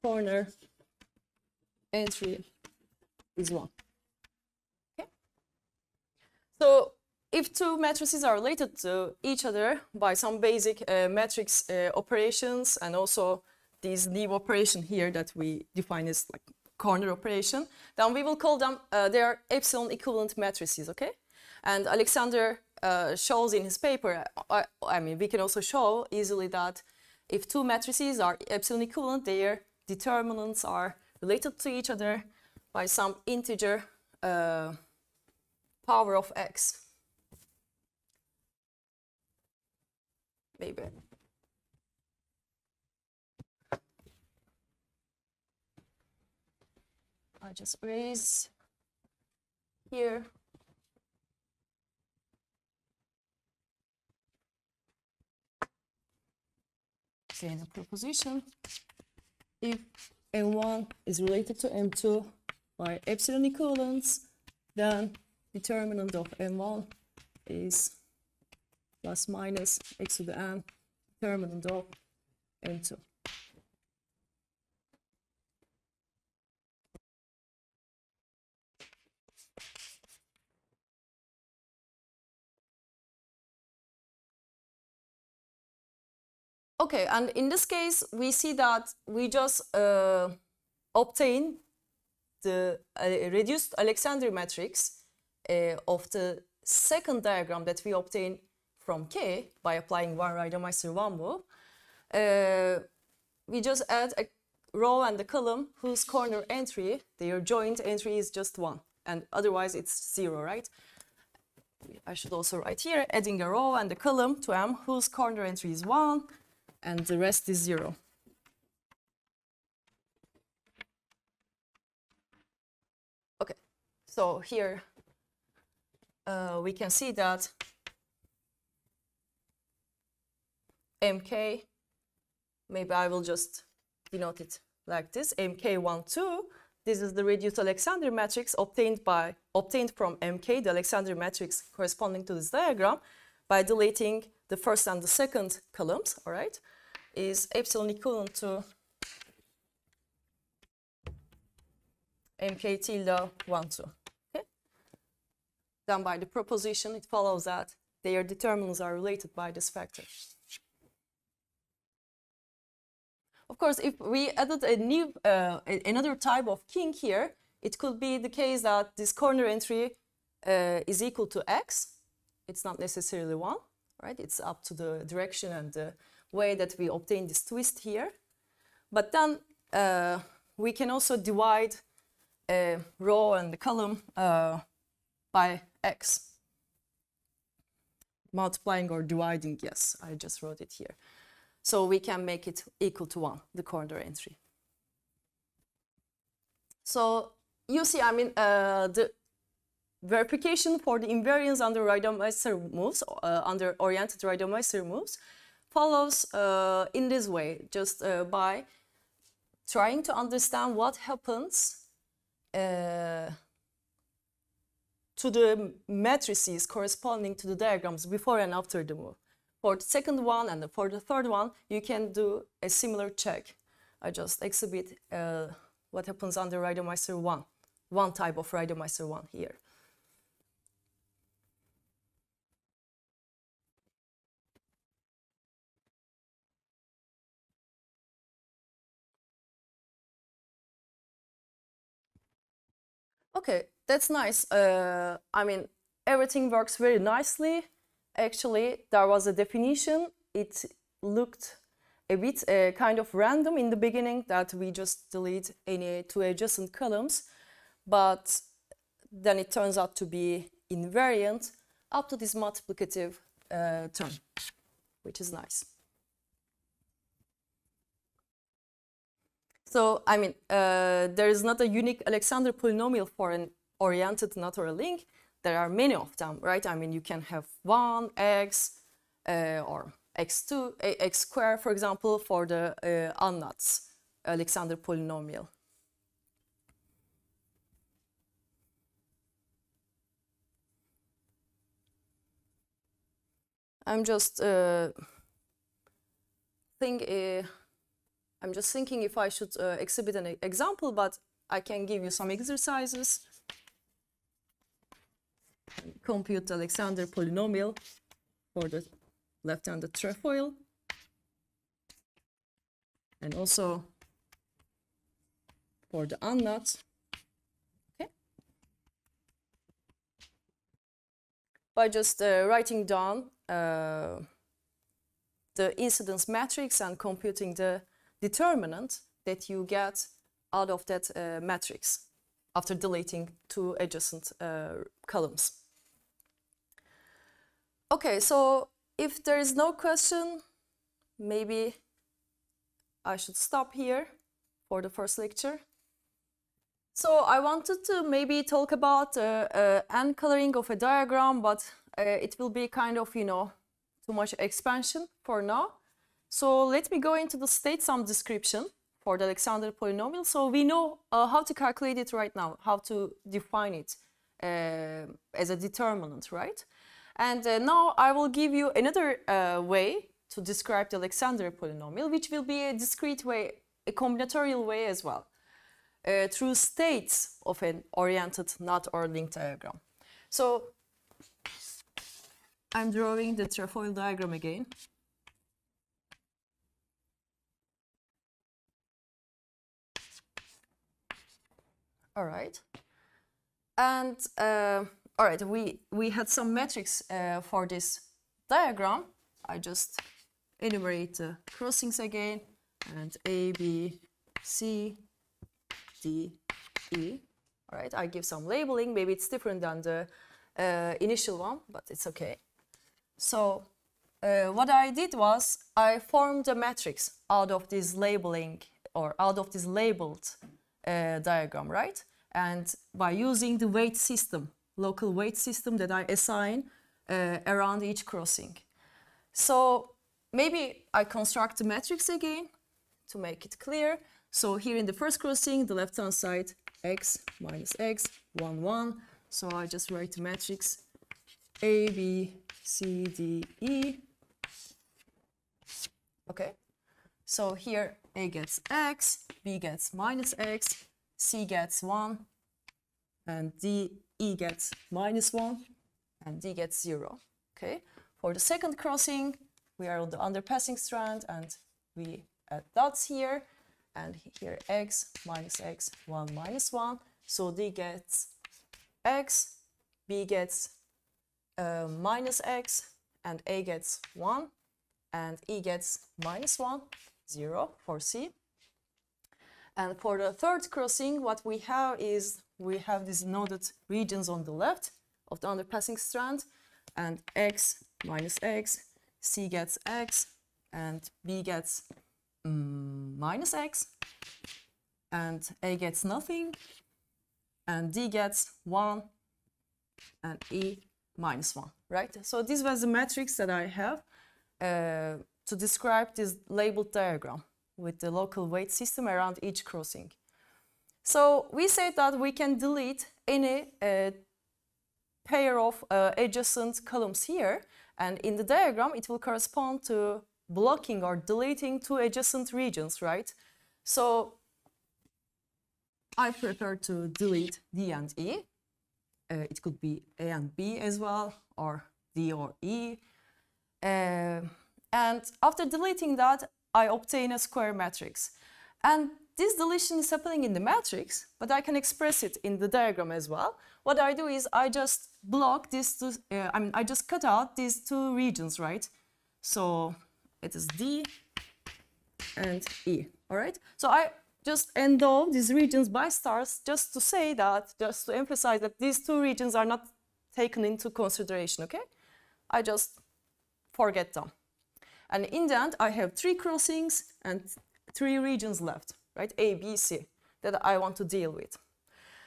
corner entry is 1. Okay. So if 2 matrices are related to each other by some basic matrix operations, and also this new operation here that we define as like corner operation, then we will call them they are epsilon equivalent matrices. Okay, and Alexander shows in his paper. I mean, we can also show easily that if 2 matrices are epsilon equivalent, their determinants are related to each other by some integer power of x. Maybe. I just erase here. Again, a proposition. If M1 is related to M2 by epsilon equivalence, then determinant of M1 is plus minus x to the n determinant of M2. Okay, and in this case, we see that we just obtain the reduced Alexander matrix of the second diagram that we obtain from K by applying one Reidemeister one move. We just add a row and a column whose corner entry, their joint entry is just 1, and otherwise it's 0, right? I should also write here, adding a row and a column to M whose corner entry is 1, and the rest is 0. Okay, so here we can see that MK, maybe I will just denote it like this, MK12, this is the reduced Alexander matrix obtained from MK, the Alexander matrix corresponding to this diagram, by deleting the first and the second columns, all right, is epsilon equivalent to MK tilde 1, 2. Okay? Then by the proposition, it follows that their determinants are related by this factor. Of course, if we added a new, another type of king here, it could be the case that this corner entry is equal to x. It's not necessarily 1, right? It's up to the direction and the way that we obtain this twist here. But then we can also divide a row and the column by x. Multiplying or dividing, yes, I just wrote it here. So we can make it equal to 1, the corner entry. So you see, I mean, the verification for the invariance under Reidemeister moves, under oriented Reidemeister moves, follows in this way, just by trying to understand what happens to the matrices corresponding to the diagrams before and after the move. For the second one and for the third one, you can do a similar check. I just exhibit what happens under Reidemeister 1, one type of Reidemeister 1 here. Okay, that's nice. I mean, everything works very nicely. Actually, there was a definition. It looked a bit kind of random in the beginning that we just delete any two adjacent columns, but then it turns out to be invariant up to this multiplicative term, which is nice. So, I mean, there is not a unique Alexander polynomial for an oriented natural link. There are many of them, right? I mean, you can have 1, x, or x2, x squared, for example, for the unknots Alexander polynomial. I'm just thinking if I should exhibit an example, but I can give you some exercises. Compute the Alexander polynomial for the left-handed trefoil, and also for the unknot. Okay. By just writing down the incidence matrix and computing the determinant that you get out of that matrix after deleting two adjacent columns. Okay, so if there is no question, maybe I should stop here for the first lecture. So I wanted to maybe talk about end coloring of a diagram, but it will be kind of, you know, too much expansion for now. So let me go into the state sum description for the Alexander polynomial. So we know how to calculate it right now, how to define it as a determinant, right? And now I will give you another way to describe the Alexander polynomial, which will be a discrete way, a combinatorial way as well, through states of an oriented knot or link diagram. So I'm drawing the trefoil diagram again. All right. And all right, we had some metrics for this diagram. I just enumerate the crossings again, and A, B, C, D, E. All right, I give some labeling. Maybe it's different than the initial one, but it's okay. So what I did was I formed a matrix out of this labeling or out of this labeled diagram, right? And by using the weight system, local weight system that I assign around each crossing. So maybe I construct the matrix again to make it clear. So here in the first crossing, the left-hand side, x minus x, 1, 1. So I just write the matrix A, B, C, D, E. Okay. So here A gets x, B gets minus x, C gets 1, and D, E gets minus 1, and D gets 0. Okay. For the second crossing, we are on the underpassing strand, and we add dots here, and here x, minus x, 1, minus 1. So D gets x, B gets minus x, and A gets 1, and E gets minus 1, 0 for C. And for the third crossing, what we have is we have these noded regions on the left of the underpassing strand, and x minus x, C gets x, and B gets minus x, and A gets nothing, and D gets 1, and E minus 1, right? So this was the matrix that I have to describe this labeled diagram with the local weight system around each crossing. So we said that we can delete any pair of adjacent columns here, and in the diagram it will correspond to blocking or deleting two adjacent regions, right? So I prefer to delete D and E. It could be A and B as well, or D or E. And after deleting that, I obtain a square matrix. And this deletion is happening in the matrix, but I can express it in the diagram as well. What I do is I just block these two, I just cut out these two regions, right? So it is D and E, all right? So I just endow these regions by stars just to say that, just to emphasize that these two regions are not taken into consideration, okay? I just forget them. And in the end, I have 3 crossings and 3 regions left, right? A, B, C, that I want to deal with.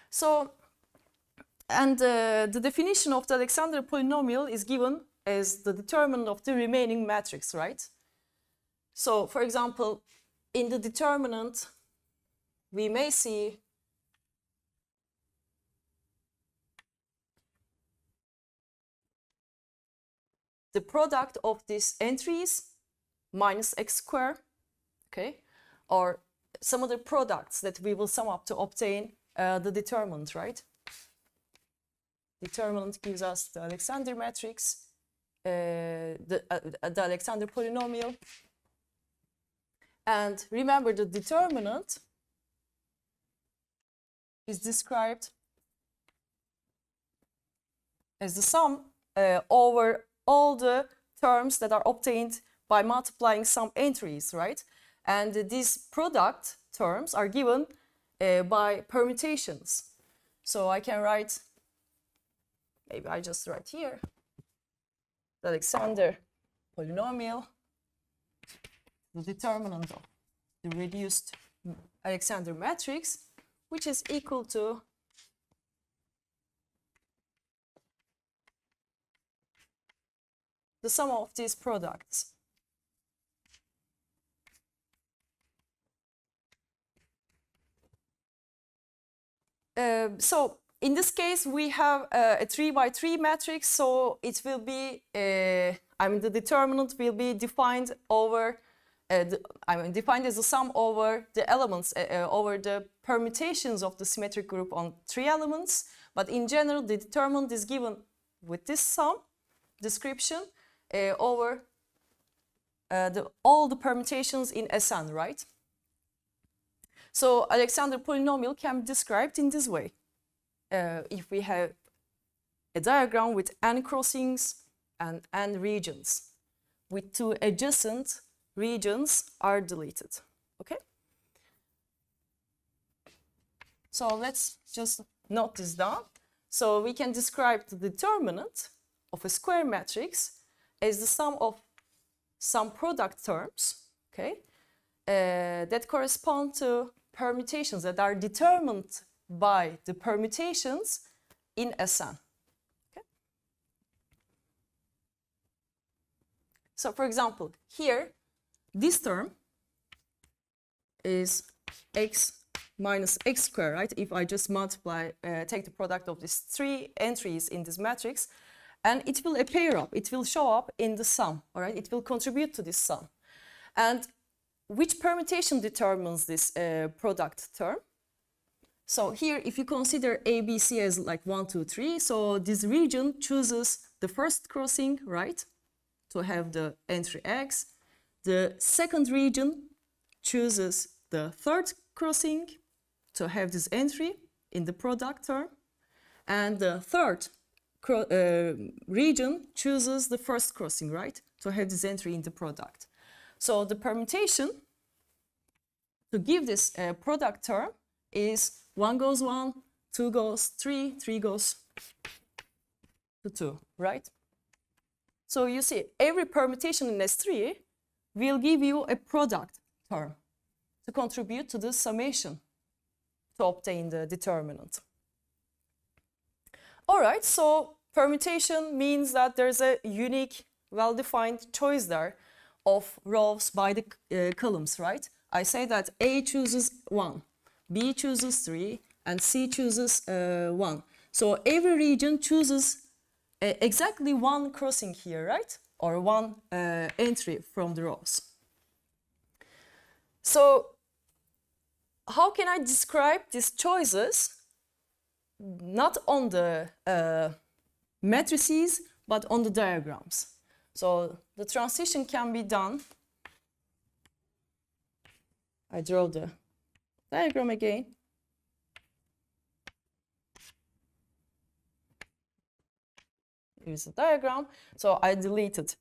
So, and the definition of the Alexander polynomial is given as the determinant of the remaining matrix, right? So, for example, in the determinant, we may see the product of these entries minus x squared, okay, or some other products that we will sum up to obtain the determinant, right? Determinant gives us the Alexander matrix, the Alexander polynomial. And remember, the determinant is described as the sum over all the terms that are obtained by multiplying some entries, right? And these product terms are given by permutations. So I can write, maybe I just write here, the Alexander polynomial, the determinant of the reduced Alexander matrix, which is equal to the sum of these products. So in this case, we have a 3 by 3 matrix, so it will be, the determinant will be defined over, defined as a sum over the elements, over the permutations of the symmetric group on 3 elements. But in general, the determinant is given with this sum description over all the permutations in Sn, right? So Alexander polynomial can be described in this way. If we have a diagram with n crossings and n regions, with two adjacent regions are deleted. Okay? So let's just note this down. So we can describe the determinant of a square matrix as the sum of some product terms, okay, that correspond to permutations that are determined by the permutations in Sn. Okay? So for example, here, this term is x minus x squared, right? If I just multiply, take the product of these three entries in this matrix, and it will appear up, it will show up in the sum, all right? It will contribute to this sum. And which permutation determines this product term? So here, if you consider ABC as like 1, 2, 3, so this region chooses the first crossing, right, to have the entry x. The second region chooses the third crossing to have this entry in the product term. And the third region chooses the first crossing, right, to have this entry in the product. So the permutation to give this product term is 1 goes 1, 2 goes 3, 3 goes to 2, right? So you see, every permutation in S3 will give you a product term to contribute to the summation to obtain the determinant. All right, so permutation means that there's a unique, well-defined choice there of rows by the columns, right? I say that A chooses 1, B chooses 3, and C chooses 1. So every region chooses exactly one crossing here, right? Or one entry from the rows. So how can I describe these choices not on the matrices, but on the diagrams? So the transition can be done. I draw the diagram again. Here's the diagram. So I deleted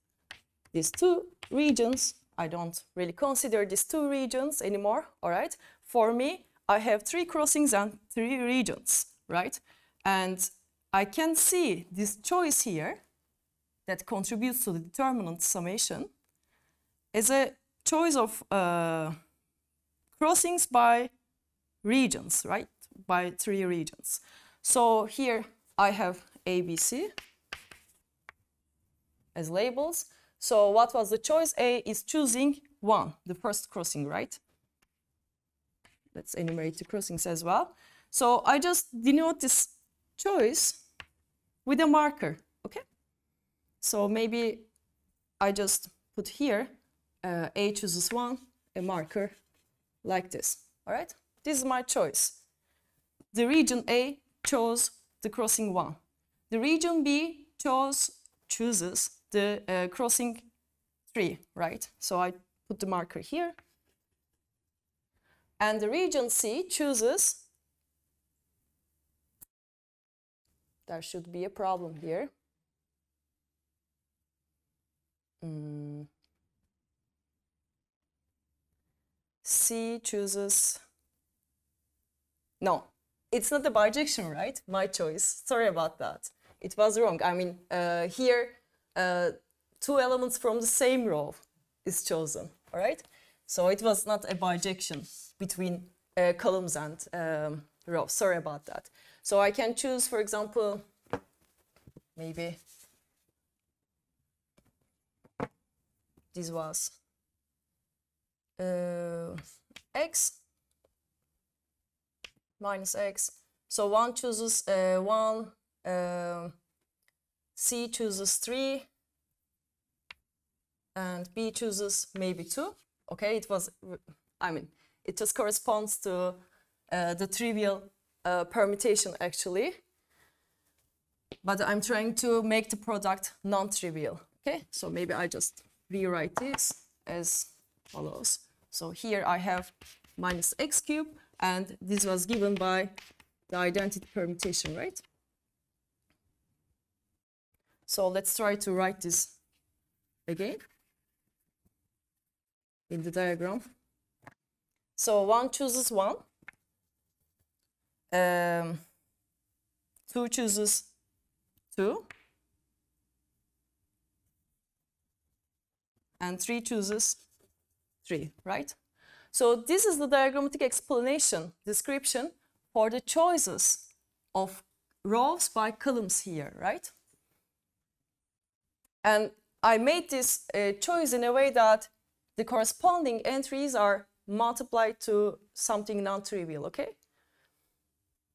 these two regions. I don't really consider these two regions anymore, all right? For me, I have 3 crossings and 3 regions, right? And I can see this choice here that contributes to the determinant summation is a choice of crossings by regions, right? By 3 regions. So here I have ABC as labels. So what was the choice? A is choosing 1, the first crossing, right? Let's enumerate the crossings as well. So I just denote this choice with a marker, okay? So maybe I just put here, A chooses 1, a marker like this, all right? This is my choice. The region A chose the crossing 1. The region B chooses the crossing 3, right? So I put the marker here. And the region C chooses, there should be a problem here. C chooses, no, it's not a bijection, right? My choice, sorry about that. It was wrong. I mean, here, 2 elements from the same row is chosen, all right? So it was not a bijection between columns and rows, sorry about that. So I can choose, for example, maybe this was x minus x. So 1 chooses 1, C chooses 3, and B chooses maybe 2. Okay, it was, I mean, it just corresponds to the trivial permutation actually. But I'm trying to make the product non-trivial. Okay, so maybe I just rewrite this as follows. So here I have minus x cubed and this was given by the identity permutation, right? So let's try to write this again in the diagram. So 1 chooses 1, 2 chooses 2, and 3 chooses 3, right? So this is the diagrammatic explanation, description for the choices of rows by columns here, right? And I made this choice in a way that the corresponding entries are multiplied to something non-trivial, okay?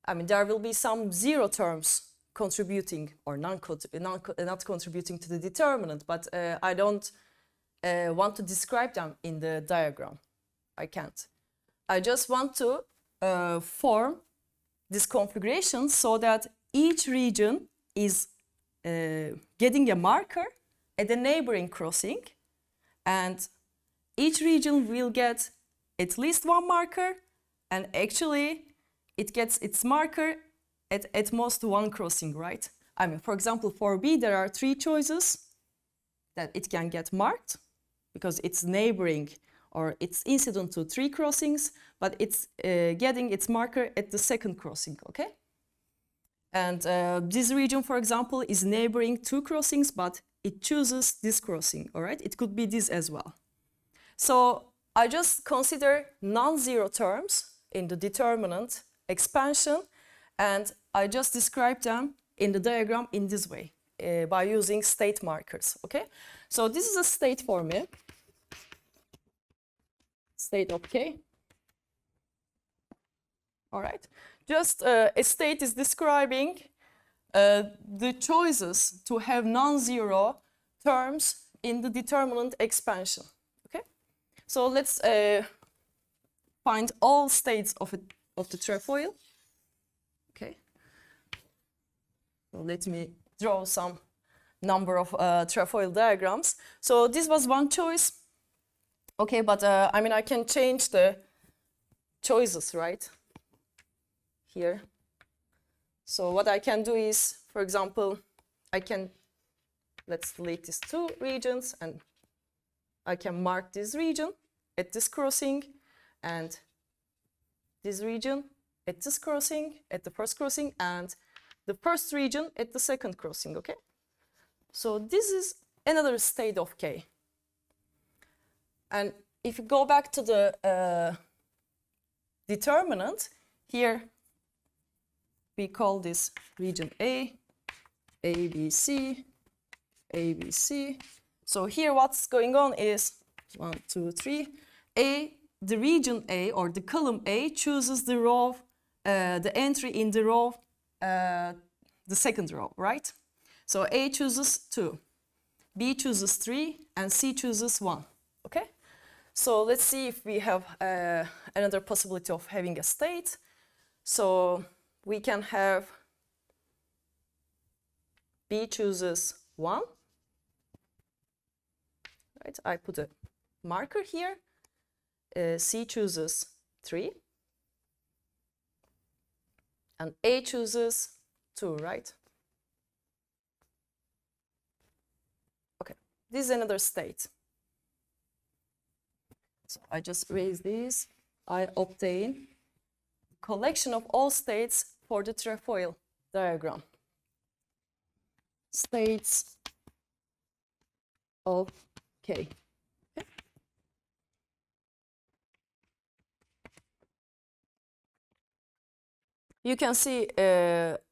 I mean, there will be some zero terms contributing or not contributing to the determinant, but I don't want to describe them in the diagram. I can't. I just want to form this configuration so that each region is getting a marker at a neighboring crossing, and each region will get at least one marker, and actually it gets its marker at most one crossing, right? I mean, for example, for B, there are 3 choices that it can get marked because it's neighboring or it's incident to 3 crossings, but it's getting its marker at the second crossing, okay? And this region, for example, is neighboring 2 crossings, but it chooses this crossing, all right? It could be this as well. So I just consider non-zero terms in the determinant expansion, and I just describe them in the diagram in this way by using state markers, okay? So this is a state for me, state of K, all right? Just a state is describing the choices to have non-zero terms in the determinant expansion, okay? So let's find all states of the trefoil, okay? So let me draw some number of trefoil diagrams. So this was one choice, okay, but I mean, I can change the choices, right? Here. So what I can do is, for example, let's delete these 2 regions, and I can mark this region at this crossing and this region at this crossing, at the first crossing, and the first region at the second crossing, okay? So this is another state of K. And if you go back to the determinant, here we call this region A, B, C, A, B, C. So here what's going on is 1, 2, 3. The region A or the column A chooses the row, the entry in the row, the second row, right? So A chooses 2, B chooses 3, and C chooses 1, okay? So let's see if we have another possibility of having a state. So we can have B chooses 1, right? I put a marker here. C chooses 3, and A chooses 2, right? Okay, this is another state. So I just erase this. I obtain collection of all states for the trefoil diagram. States of K. Okay. You can see,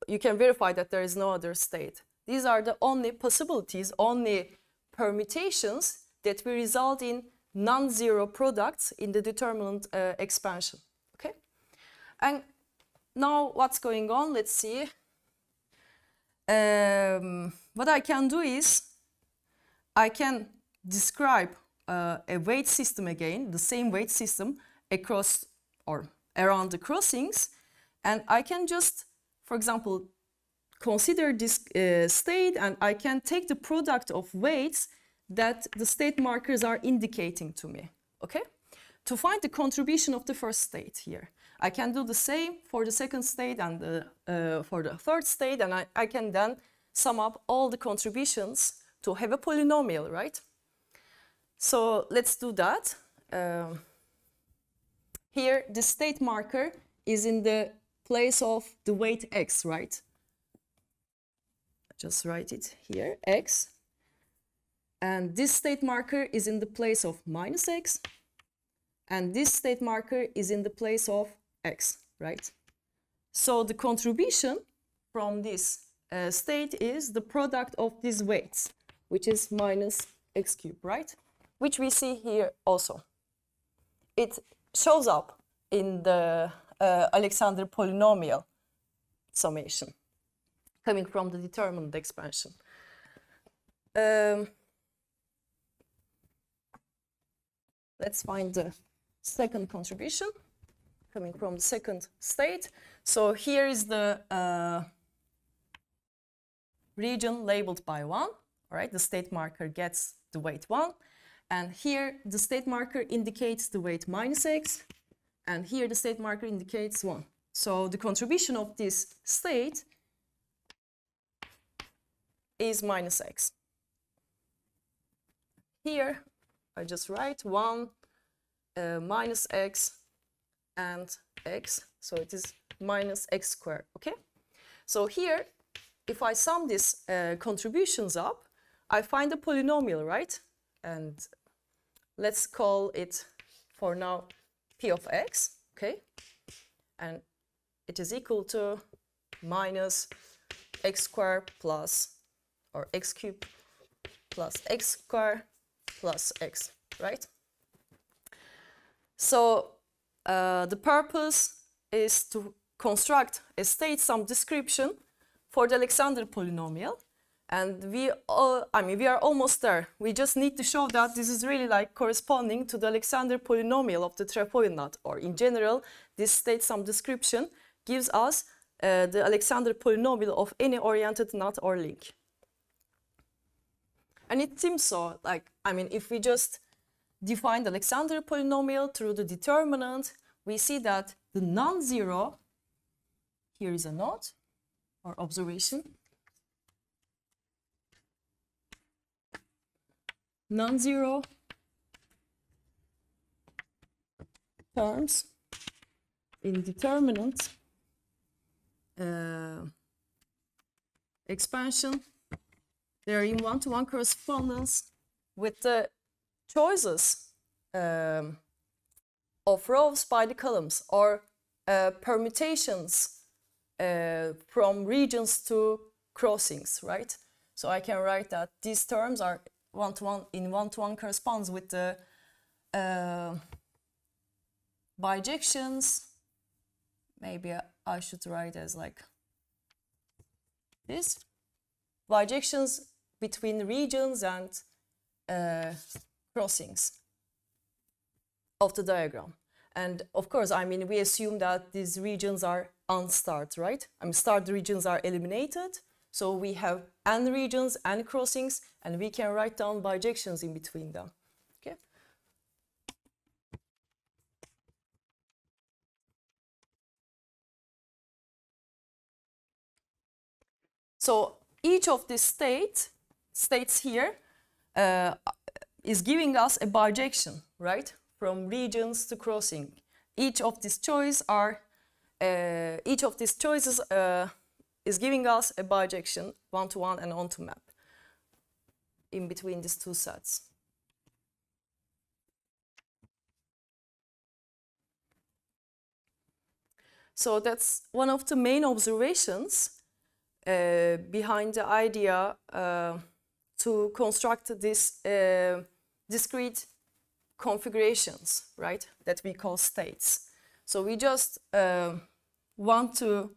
you can verify that there is no other state. These are the only possibilities, only permutations that will result in non-zero products in the determinant expansion, okay? And now what's going on, let's see. What I can do is, I can describe a weight system again, the same weight system across or around the crossings, and I can just, for example, consider this state, and I can take the product of weights that the state markers are indicating to me, okay? To find the contribution of the first state here. I can do the same for the second state and for the third state, and I can then sum up all the contributions to have a polynomial, right? So let's do that. Here, the state marker is in the place of the weight x, right? Just write it here, x. And this state marker is in the place of minus x. And this state marker is in the place of x, right? So the contribution from this state is the product of these weights, which is minus x cubed, right? Which we see here also. It shows up in the Alexander polynomial summation coming from the determinant expansion. Let's find the second contribution coming from the second state. So here is the region labeled by 1. All right, the state marker gets the weight 1. And here the state marker indicates the weight minus x. And here the state marker indicates 1. So the contribution of this state is minus x. Here I just write 1 minus x and x. So it is minus x squared, okay? So here, if I sum these contributions up, I find a polynomial, right? And let's call it, for now, p of x, okay? And it is equal to minus x squared plus, or x cubed plus x squared plus x, right? So the purpose is to construct a state sum description for the Alexander polynomial. And we are almost there. We just need to show that this is really like corresponding to the Alexander polynomial of the trapezoid knot, or in general, this state sum description gives us the Alexander polynomial of any oriented knot or link. And it seems so, like, if we just define the Alexander polynomial through the determinant, we see that the non-zero, here is a note or observation, non-zero terms in determinant expansion, they are in one-to-one correspondence with the choices of rows by the columns, or permutations from regions to crossings, right? So I can write that these terms are one-to-one corresponds with the bijections. Maybe I should write as like this. Bijections between regions and crossings of the diagram. And of course, we assume that these regions are unstarred, right? Starred regions are eliminated. So we have n regions and crossings, and we can write down bijections in between them. Okay. So each of these states here is giving us a bijection, right? From regions to crossing. Each of these choices is giving us a bijection, one-to-one and onto map, in between these two sets. So that's one of the main observations behind the idea to construct this discrete configurations, right, that we call states. So we just want to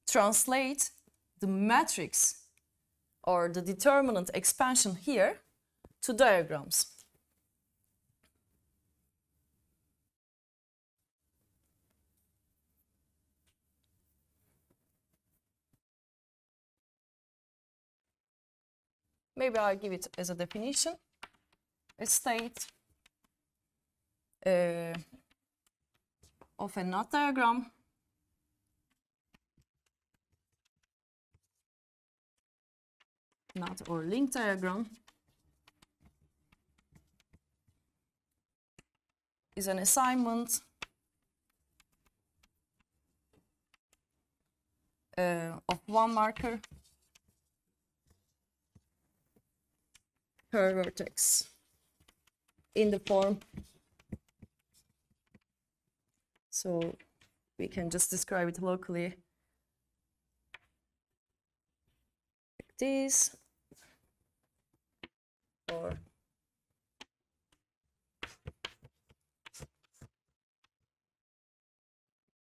translate the matrix or the determinant expansion here to diagrams. Maybe I'll give it as a definition. A state of a knot diagram knot or link diagram is an assignment of one marker per vertex in the form. So we can just describe it locally like this, or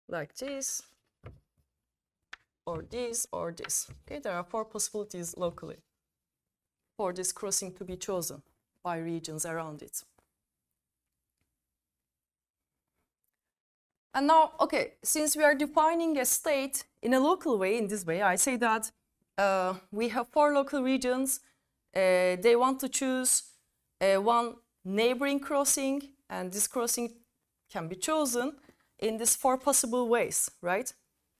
like this, or this, or this. Okay, there are 4 possibilities locally for this crossing to be chosen by regions around it. And now, okay, since we are defining a state in a local way, in this way, I say that we have 4 local regions. They want to choose one neighboring crossing, and this crossing can be chosen in these 4 possible ways, right,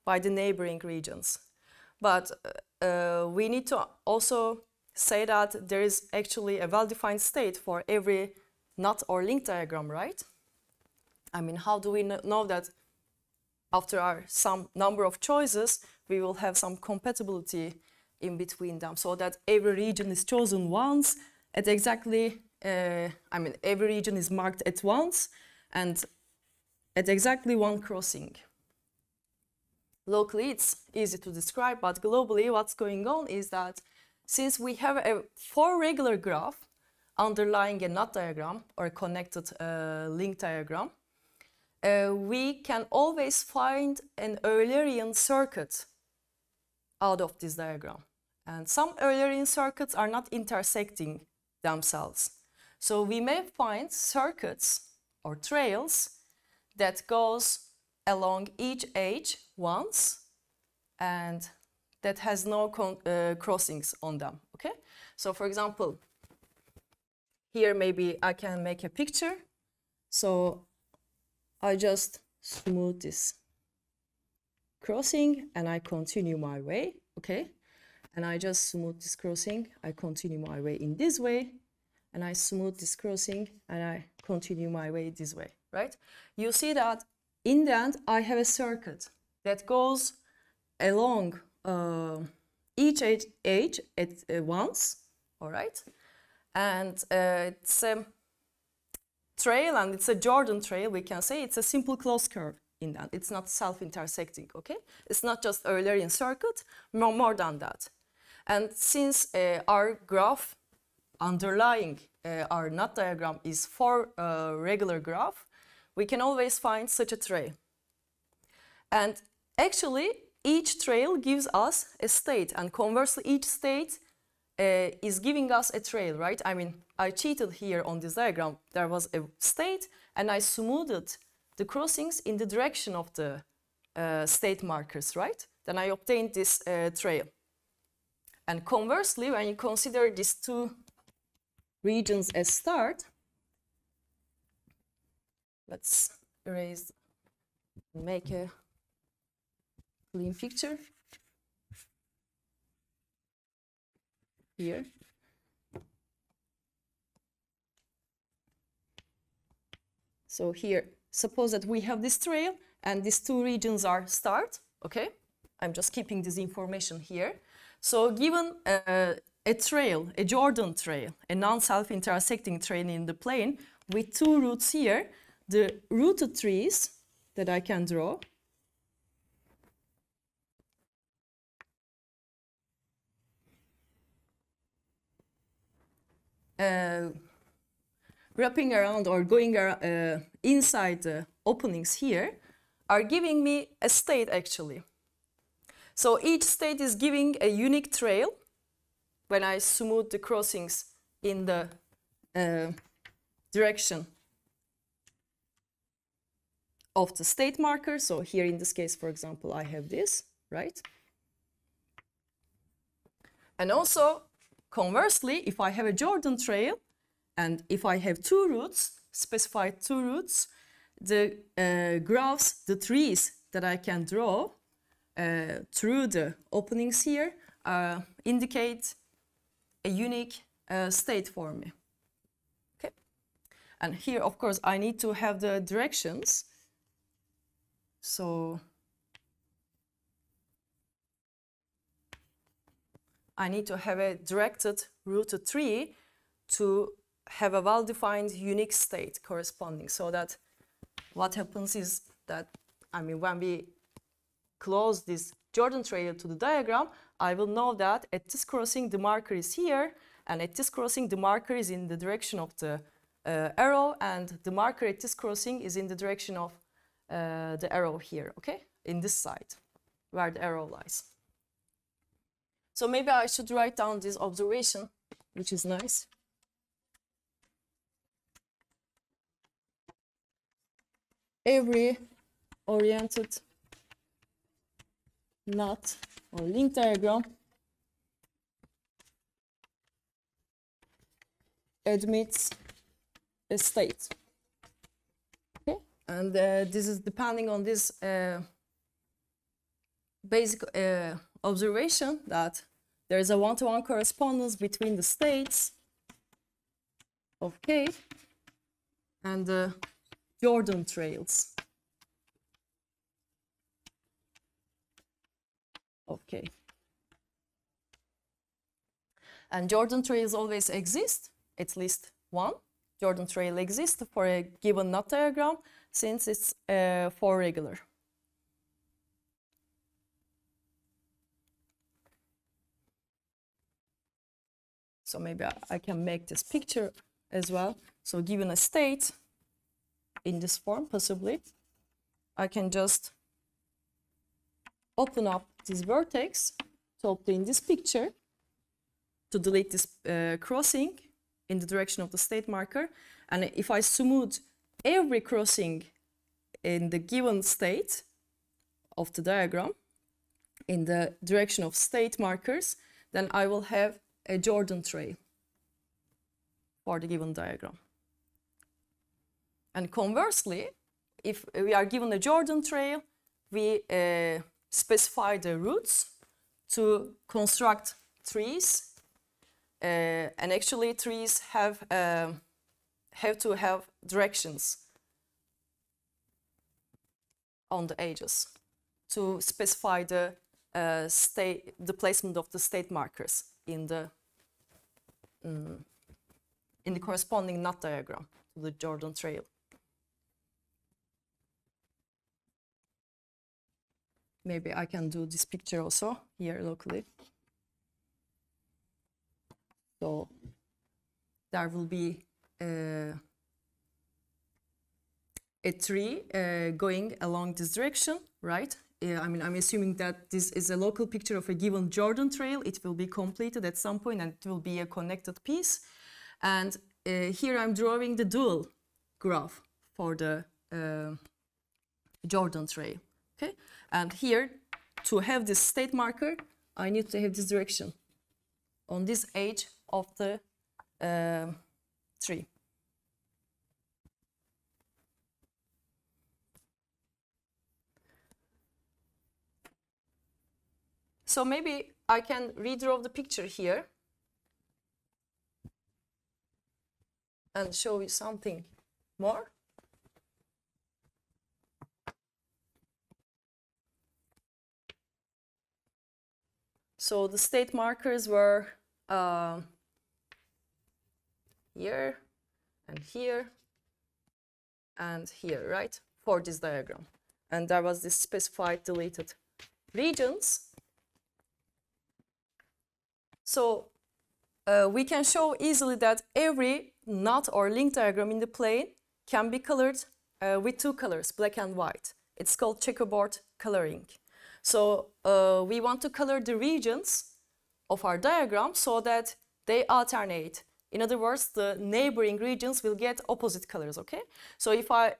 by the neighboring regions. But we need to also say that there is actually a well-defined state for every knot or link diagram, right? I mean, how do we know that after some number of choices, we will have some compatibility in between them, so that every region is chosen once at exactly, I mean, every region is marked at once and at exactly one crossing. Locally, it's easy to describe, but globally, what's going on is that since we have a 4 regular graph underlying a knot diagram or a connected link diagram, we can always find an Eulerian circuit out of this diagram. And some Eulerian circuits are not intersecting themselves. So we may find circuits or trails that goes along each edge once and that has no crossings on them, okay? So for example, here maybe I can make a picture. So I just smooth this crossing and I continue my way, okay? And I just smooth this crossing, I continue my way in this way, and I smooth this crossing and I continue my way this way, right? You see that in the end I have a circuit that goes along each edge at once, all right? And it's a trail, and it's a Jordan trail, we can say. It's a simple closed curve in that. It's not self-intersecting, okay? It's not just Eulerian circuit, more than that. And since our graph underlying our knot diagram is 4 regular graph, we can always find such a trail. And actually, each trail gives us a state, and conversely, each state is giving us a trail, right? I mean, I cheated here on this diagram. There was a state, and I smoothed the crossings in the direction of the state markers, right? Then I obtained this trail. And conversely, when you consider these 2 regions as start, let's erase, make a clean picture here. So here, suppose that we have this trail and these 2 regions are start, okay? I'm just keeping this information here. So given a trail, a Jordan trail, a non-self-intersecting trail in the plane with 2 roots here, the rooted trees that I can draw wrapping around or going around, inside the openings here are giving me a state actually. So each state is giving a unique trail when I smooth the crossings in the direction of the state marker. So here in this case, for example, I have this, right? And also, conversely, if I have a Jordan trail and if I have 2 roots, specified 2 roots, the graphs, the trees that I can draw through the openings here indicate a unique state for me. Okay, and here, of course, I need to have the directions. So I need to have a directed rooted tree to have a well-defined unique state corresponding, so that what happens is that, I mean, when we close this Jordan trail to the diagram, I will know that at this crossing the marker is here, and at this crossing the marker is in the direction of the arrow, and the marker at this crossing is in the direction of the arrow here, okay, in this side where the arrow lies. So maybe I should write down this observation, which is nice. Every oriented knot or link diagram admits a state. Okay, and this is depending on this basic observation that there is a one-to-one correspondence between the states of K and the Jordan trails. Okay. And Jordan trails always exist, at least one Jordan trail exists for a given knot diagram, since it's 4 regular. So maybe I can make this picture as well. So given a state in this form, possibly, I can just open up this vertex to obtain this picture, to delete this crossing in the direction of the state marker. And if I smooth every crossing in the given state of the diagram in the direction of state markers, then I will have a Jordan trail for the given diagram. And conversely, if we are given a Jordan trail, we specify the routes to construct trees, and actually trees have to have directions on the edges to specify the placement of the state markers in the corresponding knot diagram to the Jordan trail. Maybe I can do this picture also here locally. So there will be a tree going along this direction, right? I mean, I'm assuming that this is a local picture of a given Jordan trail. It will be completed at some point and it will be a connected piece. And here I'm drawing the dual graph for the Jordan trail. Okay, and here, to have this state marker, I need to have this direction on this edge of the tree. So maybe I can redraw the picture here and show you something more. So the state markers were here and here and here, right, for this diagram. And there was this specified deleted regions. So we can show easily that every knot or link diagram in the plane can be colored with 2 colors, black and white. It's called checkerboard coloring. So we want to color the regions of our diagram so that they alternate. In other words, the neighboring regions will get opposite colors, okay? So if I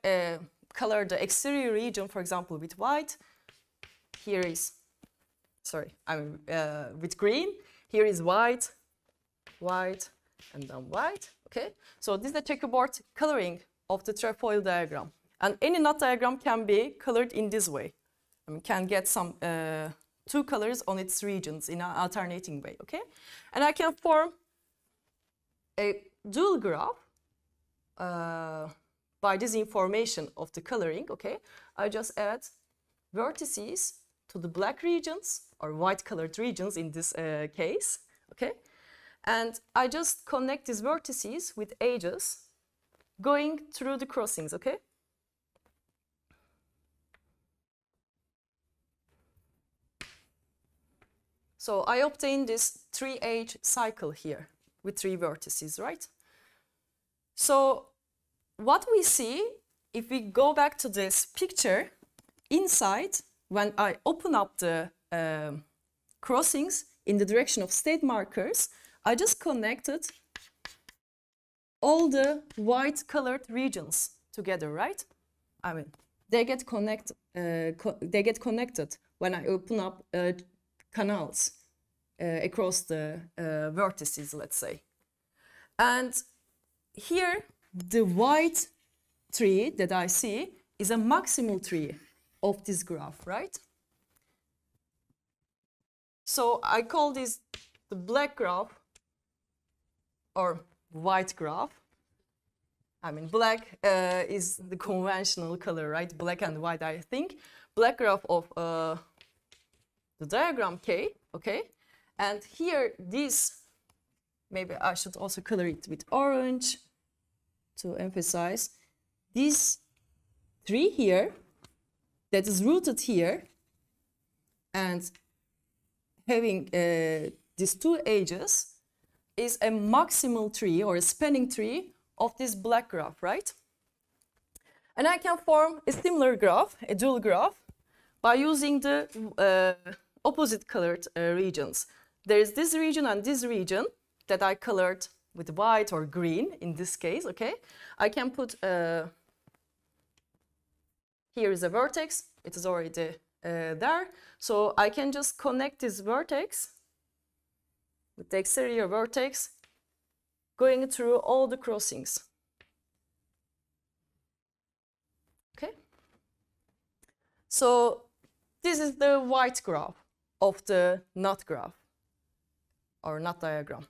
color the exterior region, for example, with white, here is, sorry, with green, here is white, white, and then white, okay? So this is the checkerboard coloring of the trefoil diagram. And any knot diagram can be colored in this way. I mean, can get some two colors on its regions in an alternating way, okay? And I can form a dual graph by this information of the coloring, okay? I just add vertices to the black regions or white colored regions in this case, okay? And I just connect these vertices with edges going through the crossings, okay? So I obtain this 3-edge cycle here with 3 vertices, right? So what we see, if we go back to this picture, inside, when I open up the crossings in the direction of state markers, I just connected all the white colored regions together, right? I mean, they get connected when I open up canals across the vertices, let's say. And here, the white tree that I see is a maximal tree of this graph, right? So I call this the black graph or white graph. I mean, black is the conventional color, right? Black and white, I think. Black graph of the diagram K, okay? And here, this, maybe I should also color it with orange to emphasize. This tree here, that is rooted here, and having these 2 edges, is a maximal tree or a spanning tree of this black graph, right? And I can form a similar graph, a dual graph, by using the opposite colored regions. There is this region and this region that I colored with white or green in this case, okay? I can put, here is a vertex, it is already there. So I can just connect this vertex with the exterior vertex going through all the crossings. Okay? So this is the white graph of the knot graph or knot diagram.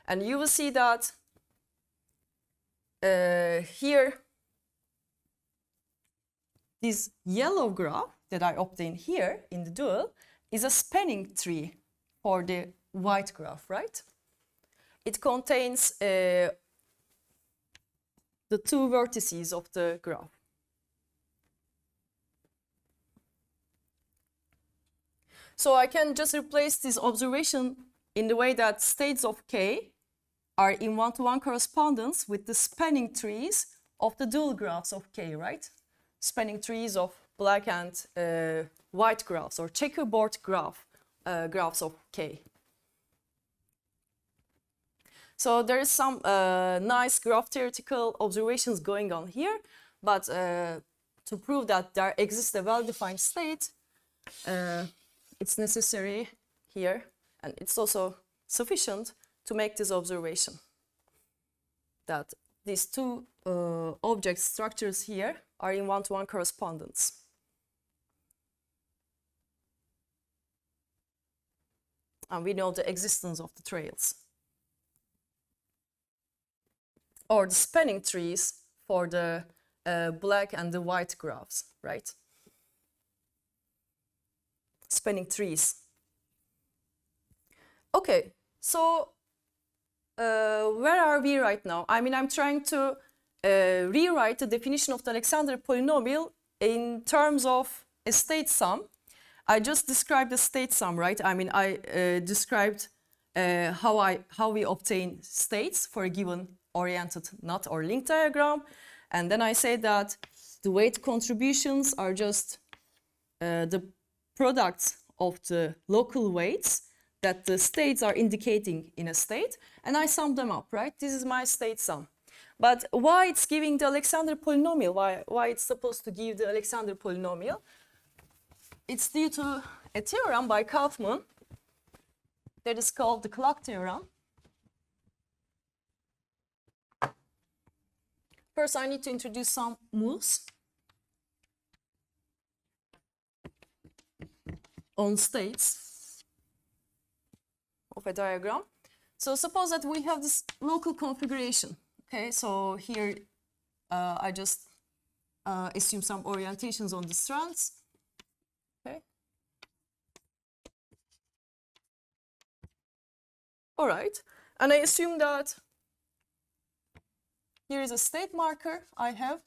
And you will see that here, this yellow graph that I obtained here in the dual is a spanning tree for the white graph, right? It contains the 2 vertices of the graph. So I can just replace this observation in the way that states of K are in one-to-one correspondence with the spanning trees of the dual graphs of K, right? Spanning trees of black and white graphs or checkerboard graphs of K. So there is some nice graph theoretical observations going on here, but to prove that there exists a well-defined state, it's necessary here, and it's also sufficient to make this observation that these 2 object structures here are in one-to-one correspondence. And we know the existence of the trails. Or the spanning trees for the black and the white graphs, right? Spanning trees. Okay, so where are we right now? I mean, I'm trying to rewrite the definition of the Alexander polynomial in terms of a state sum. I just described the state sum, right? I mean, I described how we obtain states for a given oriented knot or link diagram. And then I say that the weight contributions are just the products of the local weights that the states are indicating in a state, and I sum them up, right? This is my state sum. But why it's giving the Alexander polynomial, why it's supposed to give the Alexander polynomial? It's due to a theorem by Kaufman that is called the clock theorem. First, I need to introduce some moves on states of a diagram. So suppose that we have this local configuration. Okay, so here I just assume some orientations on the strands. Okay. All right, and I assume that here is a state marker I have,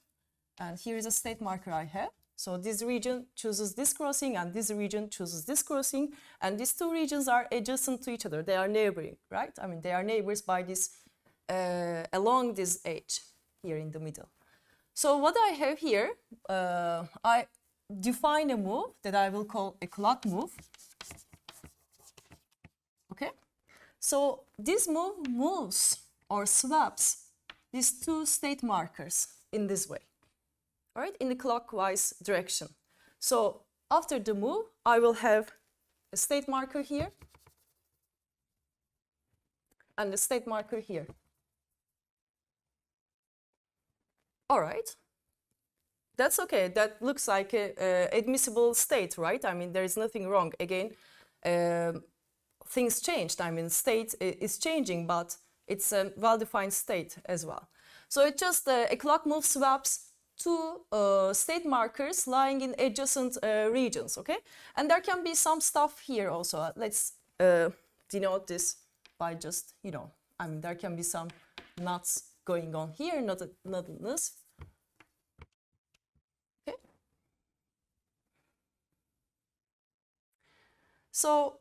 and here is a state marker I have. So this region chooses this crossing, and this region chooses this crossing, and these two regions are adjacent to each other. They are neighboring, right? I mean, they are neighbors by this, along this edge here in the middle. So what I have here, I define a move that I will call a clock move. Okay? So this move moves or swaps these two state markers in this way, all right, in the clockwise direction. So after the move, I will have a state marker here and a state marker here. All right, that's okay. That looks like a admissible state, right? I mean, there is nothing wrong. Again, things changed. I mean, state is changing, but it's a well-defined state as well. So it just a clock move swaps two state markers lying in adjacent regions, okay? And there can be some stuff here also. Let's denote this by just, you know, I mean, there can be some knots going on here, knotless. Okay. So,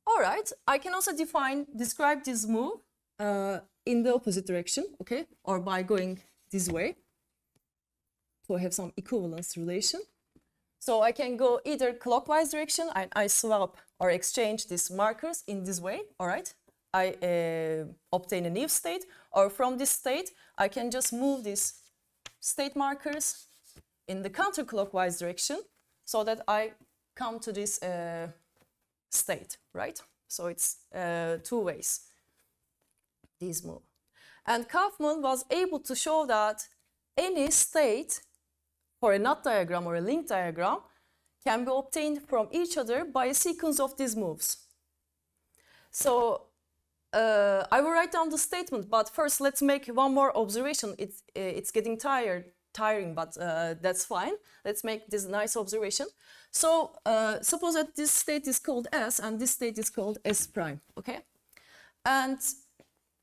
all right, I can also describe this move in the opposite direction, okay, or by going this way to have some equivalence relation. So I can go either clockwise direction, and I swap or exchange these markers in this way, all right? I obtain a new state, or from this state, I can just move these state markers in the counterclockwise direction so that I come to this state, right? So it's two ways, this move. And Kaufman was able to show that any state for a knot diagram or a link diagram can be obtained from each other by a sequence of these moves. So I will write down the statement, but first let's make one more observation. It's getting tiring, but that's fine. Let's make this nice observation. So suppose that this state is called S and this state is called S prime, okay? And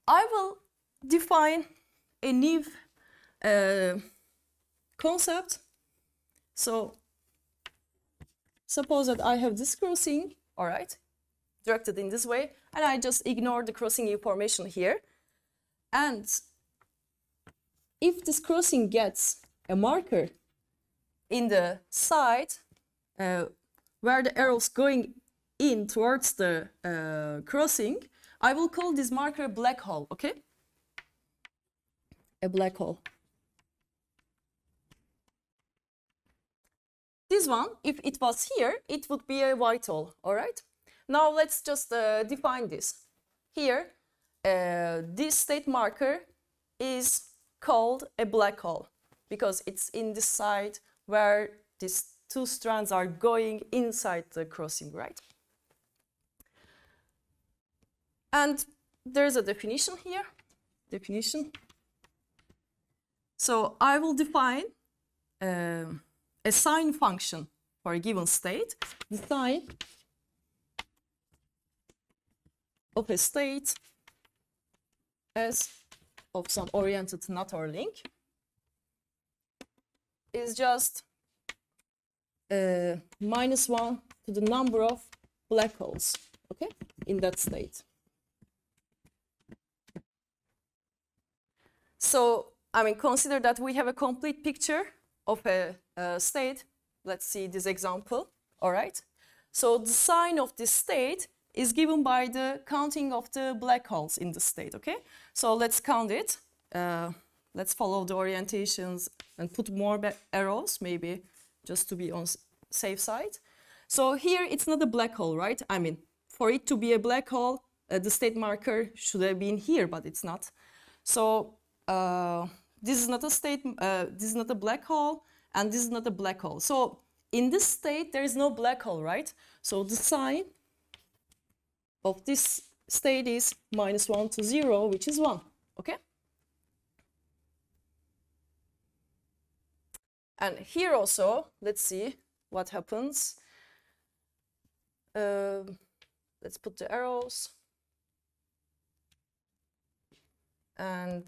I will define a new concept. So suppose that I have this crossing, all right, directed in this way, and I just ignore the crossing information here. And if this crossing gets a marker in the side where the arrow's going in towards the crossing, I will call this marker a black hole, okay? A black hole. This one, if it was here, it would be a white hole, all right? Now let's just define this. Here, this state marker is called a black hole because it's in the side where these two strands are going inside the crossing, right? And there's a definition here, definition. So I will define a sign function for a given state. The sign of a state S of some oriented knot or link is just -1 to the number of black holes, okay, in that state. So, I mean, consider that we have a complete picture of a state. Let's see this example, all right? So the sign of this state is given by the counting of the black holes in the state, okay? So let's count it. Let's follow the orientations and put more arrows, maybe just to be on safe side. So here it's not a black hole, right? I mean, for it to be a black hole, the state marker should have been here, but it's not. So this is not a state, this is not a black hole, and this is not a black hole. So in this state, there is no black hole, right? So the sign of this state is -1 to 0, which is 1, okay? And here also, let's see what happens. Let's put the arrows. And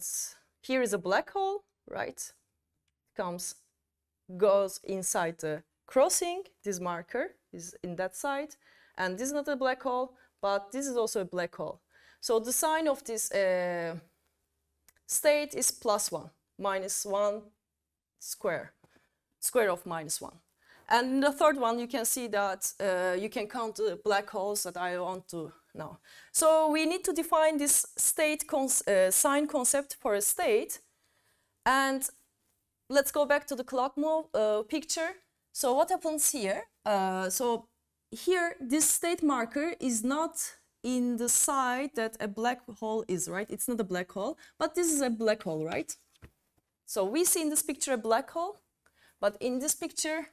here is a black hole, right? Goes inside the crossing. This marker is in that side. And this is not a black hole, but this is also a black hole. So the sign of this state is +1, -1 square of -1. And in the third one, you can see that you can count the black holes that I want to know. So we need to define this state sign concept for a state. And let's go back to the clock move picture. So what happens here? So here, this state marker is not in the side that a black hole is, right? It's not a black hole, but this is a black hole, right? So we see in this picture a black hole, but in this picture,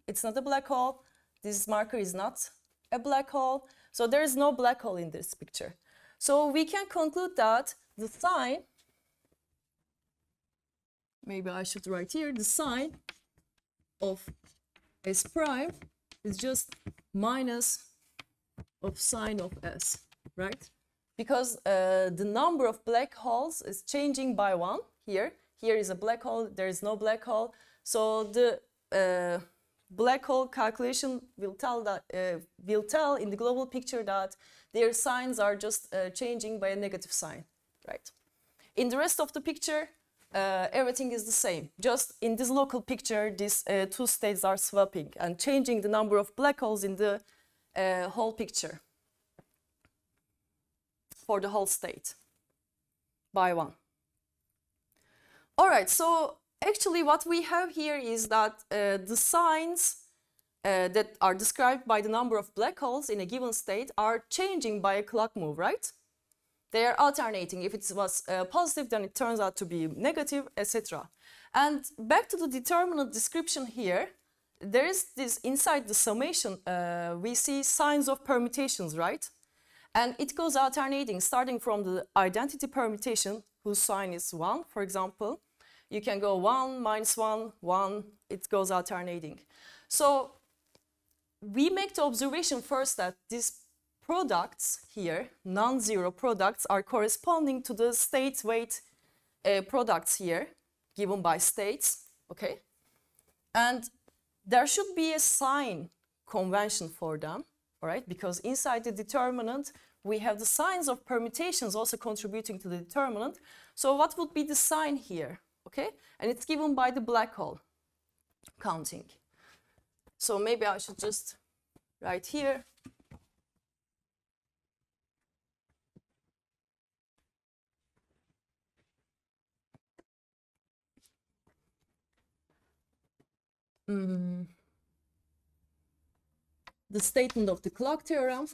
it's not a black hole. This marker is not a black hole. So there is no black hole in this picture. So we can conclude that the sign, maybe I should write here, the sign of S prime is just minus of sign of S, right? Because the number of black holes is changing by 1 here. Here is a black hole, there is no black hole. So the black hole calculation will tell in the global picture that their signs are just changing by a negative sign, right? In the rest of the picture, everything is the same. Just in this local picture, these two states are swapping and changing the number of black holes in the whole picture for the whole state by 1. All right, so actually what we have here is that the signs that are described by the number of black holes in a given state are changing by a clock move, right? They are alternating. If it was positive, then it turns out to be negative, etc. And back to the determinant description here, there is this inside the summation, we see signs of permutations, right? And it goes alternating, starting from the identity permutation, whose sign is 1, for example. You can go 1, -1, 1, it goes alternating. So we make the observation first that these products here, non-zero products, are corresponding to the state weight products here, given by states, okay? And there should be a sign convention for them, all right? Because inside the determinant, we have the signs of permutations also contributing to the determinant. So what would be the sign here, okay? And it's given by the black hole counting. So maybe I should just write here. The statement of the clock theorem.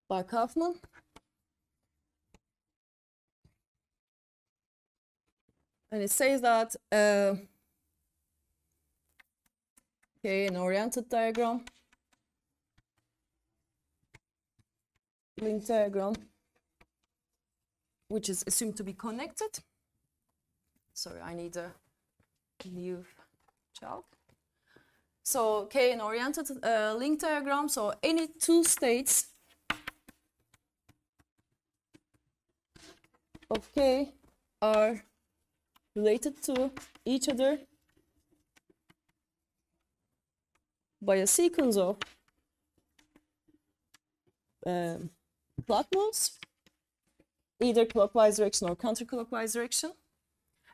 By Kaufman. And it says that, okay, an oriented diagram, link diagram, which is assumed to be connected. Sorry, I need a new chalk. So, okay, an oriented link diagram. So any two states of K are related to each other by a sequence of clock moves, either clockwise direction or counterclockwise direction.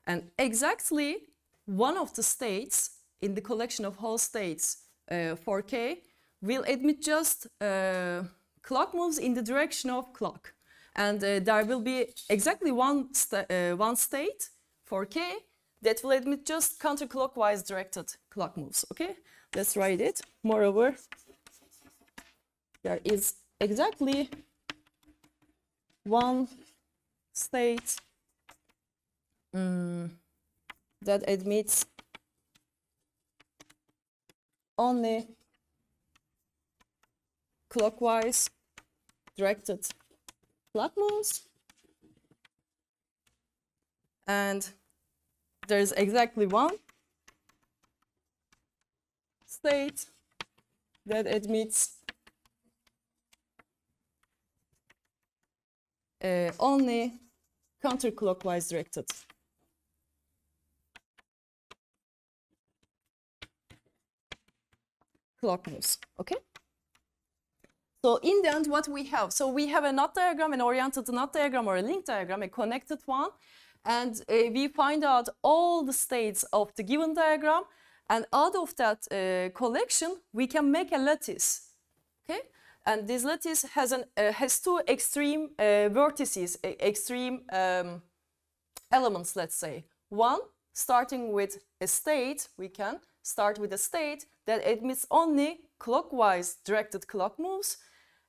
And exactly one of the states in the collection of whole states for K will admit just clock moves in the direction of clock. And there will be exactly one state for K that will admit just counterclockwise directed clock moves, okay? Let's write it. Moreover, there is exactly one state that admits only clockwise directed clock moves, and there's exactly one state that admits only counterclockwise directed clock moves. Okay. So in the end, what we have? So we have a knot diagram, an oriented knot diagram, or a link diagram, a connected one, and we find out all the states of the given diagram, and out of that collection, we can make a lattice. Okay. And this lattice has two extreme vertices, extreme elements, let's say. One, starting with a state, we can start with a state that admits only clockwise directed clock moves,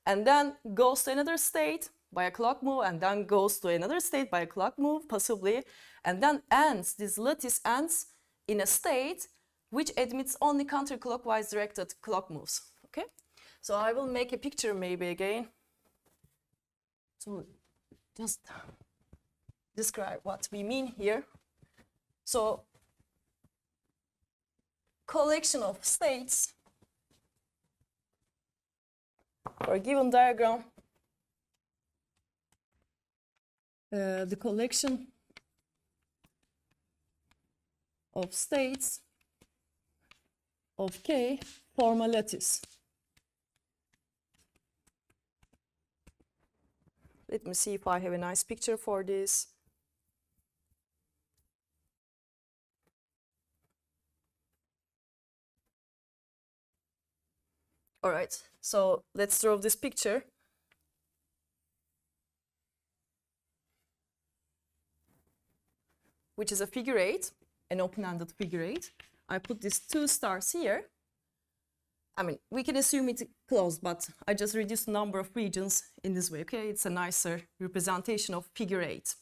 and then goes to another state by a clock move, and then goes to another state by a clock move, possibly, and then ends, this lattice ends in a state which admits only counterclockwise directed clock moves. Okay? So I will make a picture maybe again to just describe what we mean here. So, collection of states for a given diagram, the collection of states of K form a lattice. Let me see if I have a nice picture for this. All right, so let's draw this picture. Which is a figure 8, an open-ended figure 8. I put these two stars here. I mean, we can assume it's closed, but I just reduced the number of regions in this way, okay? It's a nicer representation of figure 8.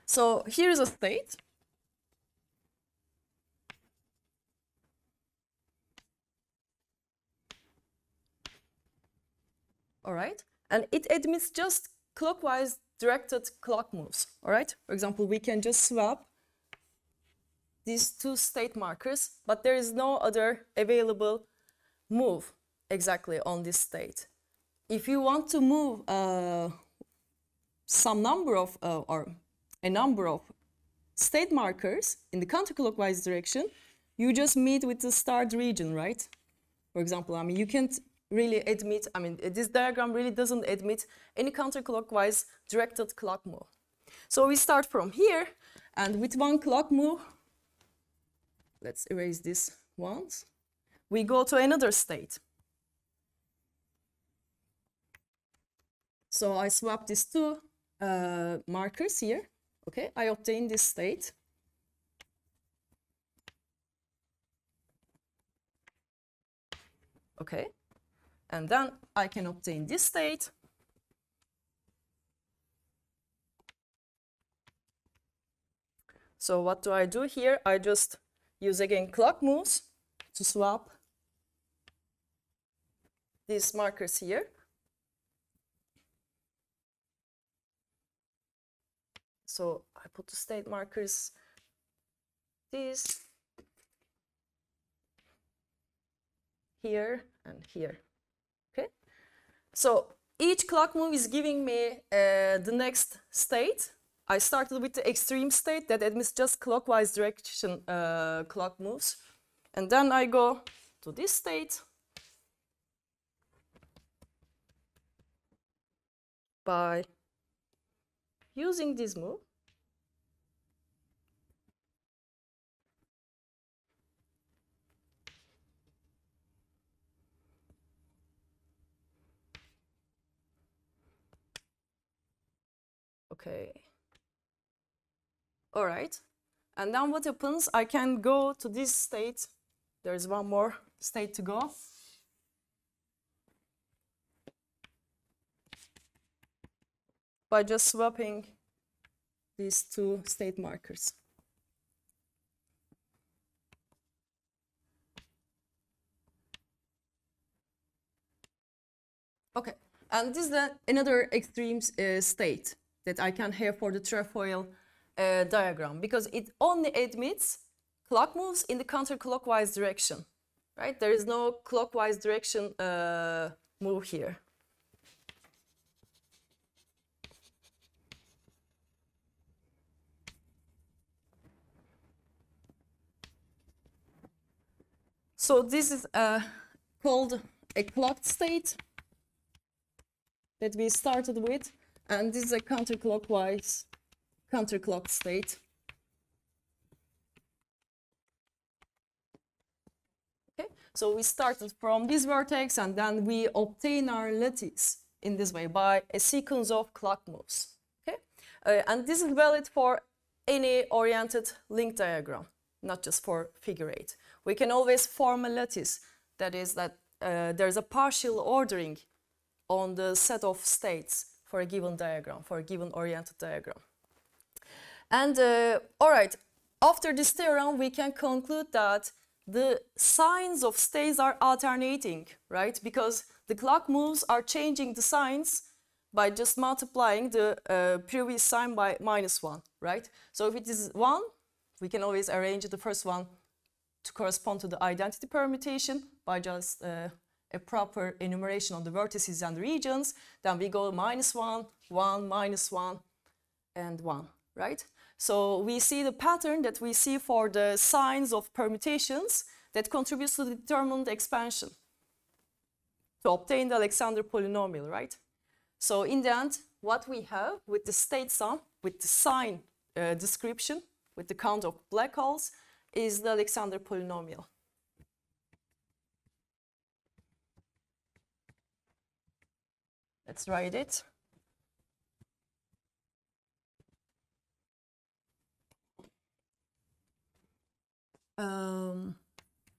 So here's a state. All right, and it admits just clockwise directed clock moves, all right? For example, we can just swap these two state markers, but there is no other available move exactly on this state. If you want to move some number of, or a number of state markers in the counterclockwise direction, you just meet with the starred region, right? For example, I mean, you can't really admit, I mean, this diagram really doesn't admit any counterclockwise directed clock move. So we start from here, and with one clock move, let's erase this once, we go to another state. So I swap these two markers here, okay? I obtain this state. Okay, and then I can obtain this state. So what do I do here? I just use again clock moves to swap these markers here. So I put the state markers, these, here and here, okay? So each clock move is giving me the next state. I started with the extreme state that admits just clockwise direction clock moves. And then I go to this state by using this move. Okay. All right. And then what happens? I can go to this state. There's one more state to go. by just swapping these two state markers. Okay, and this is another extreme state that I can have for the trefoil diagram, because it only admits clock moves in the counterclockwise direction, right? There is no clockwise direction move here. So this is called a clocked state that we started with, and this is a counterclocked state. Okay, so we started from this vertex, and then we obtain our lattice in this way by a sequence of clock moves. Okay, and this is valid for any oriented link diagram, not just for figure 8. We can always form a lattice, that is that there's a partial ordering on the set of states for a given diagram, for a given oriented diagram. And all right, after this theorem, we can conclude that the signs of states are alternating, right? Because the clock moves are changing the signs by just multiplying the previous sign by -1, right? So if it is 1, we can always arrange the first one to correspond to the identity permutation by just a proper enumeration of the vertices and the regions. Then we go -1, 1, -1, and 1, right? So we see the pattern that we see for the signs of permutations that contributes to the determinant expansion to obtain the Alexander polynomial, right? So in the end, what we have with the state sum, with the sign description, with the count of black holes, is the Alexander polynomial. Let's write it.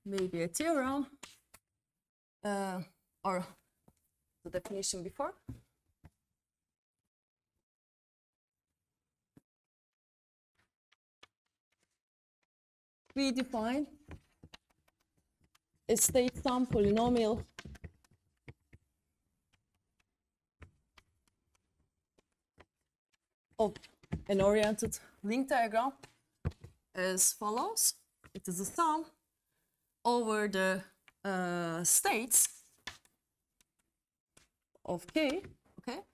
Maybe a theorem or the definition before. We define a state sum polynomial of an oriented link diagram as follows. It is a sum over the states of K, okay?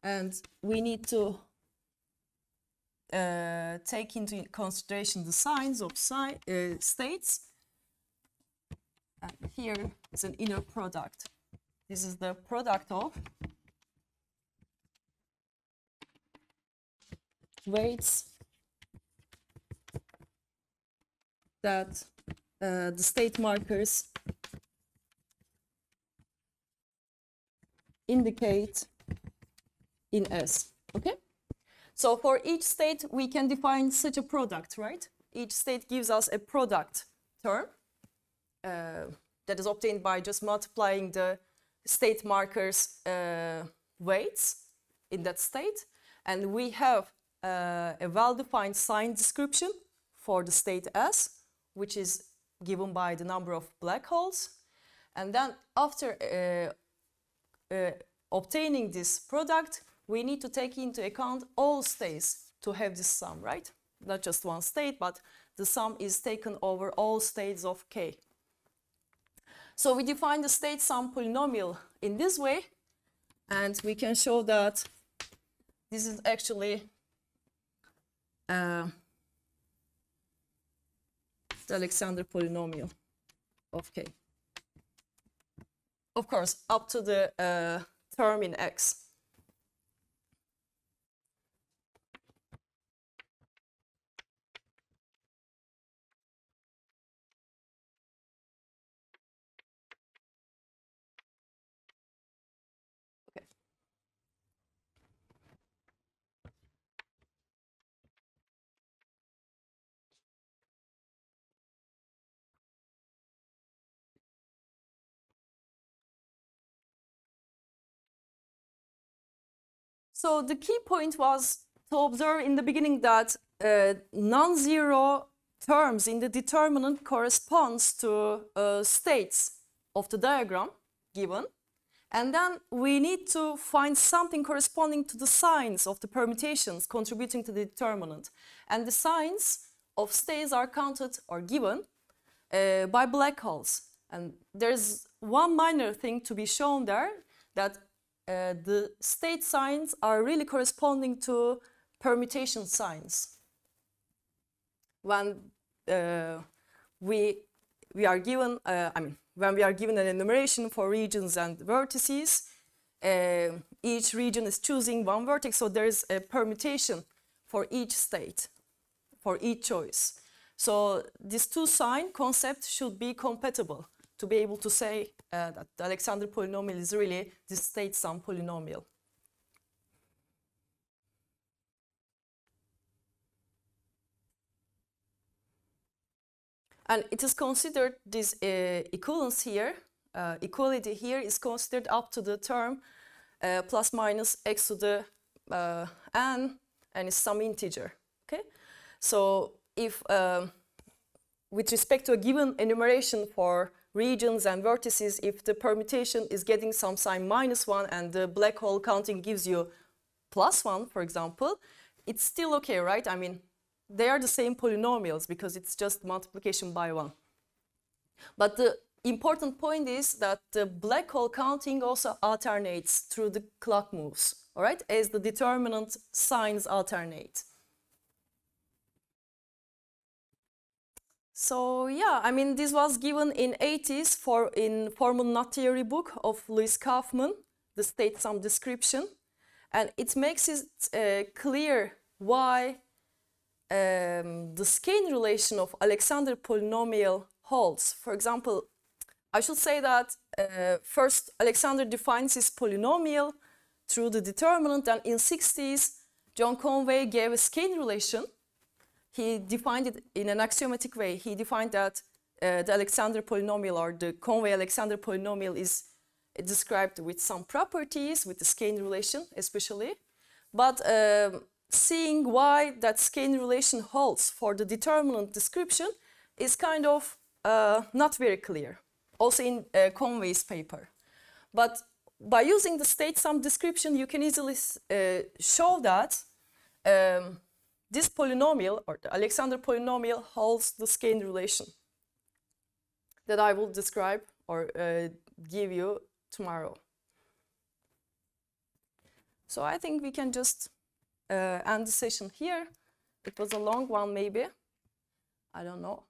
And we need to take into consideration the signs of states. And here is an inner product. This is the product of weights that the state markers indicate in S, okay? So for each state, we can define such a product, right? Each state gives us a product term that is obtained by just multiplying the state markers' weights in that state. And we have a well-defined sign description for the state S, which is given by the number of black holes. And then after obtaining this product, we need to take into account all states to have this sum, right? Not just one state, but the sum is taken over all states of K. So we define the state sum polynomial in this way, and we can show that this is actually the Alexander polynomial of K. Of course, up to the term in X. So the key point was to observe in the beginning that non-zero terms in the determinant corresponds to states of the diagram given. And then we need to find something corresponding to the signs of the permutations contributing to the determinant. And the signs of states are counted or given by black holes. And there's one minor thing to be shown there, that the state signs are really corresponding to permutation signs. When we are given, when we are given an enumeration for regions and vertices, each region is choosing one vertex, so there is a permutation for each state, for each choice. So this two-sign concept should be compatible to be able to say that the Alexander polynomial is really the state sum polynomial. And it is considered this equivalence here, equality here is considered up to the term plus minus x to the n, and it's some integer. Okay, so if with respect to a given enumeration for regions and vertices, if the permutation is getting some sign -1 and the black hole counting gives you +1, for example, it's still okay, right? I mean, they are the same polynomials because it's just multiplication by 1. But the important point is that the black hole counting also alternates through the clock moves, all right, as the determinant signs alternate. So yeah, I mean, this was given in 80s in formal knot theory book of Louis Kaufman, the state sum description, and it makes it clear why the skein relation of Alexander polynomial holds. For example, I should say that first Alexander defines his polynomial through the determinant, and in 60s John Conway gave a skein relation. He defined it in an axiomatic way. He defined that the Alexander polynomial, or the Conway-Alexander polynomial, is described with some properties, with the skein relation especially. But seeing why that skein relation holds for the determinant description is kind of not very clear, also in Conway's paper. But by using the state sum description, you can easily show that this polynomial, or the Alexander polynomial, holds the skein relation that I will describe or give you tomorrow. So I think we can just end the session here. It was a long one, maybe. I don't know.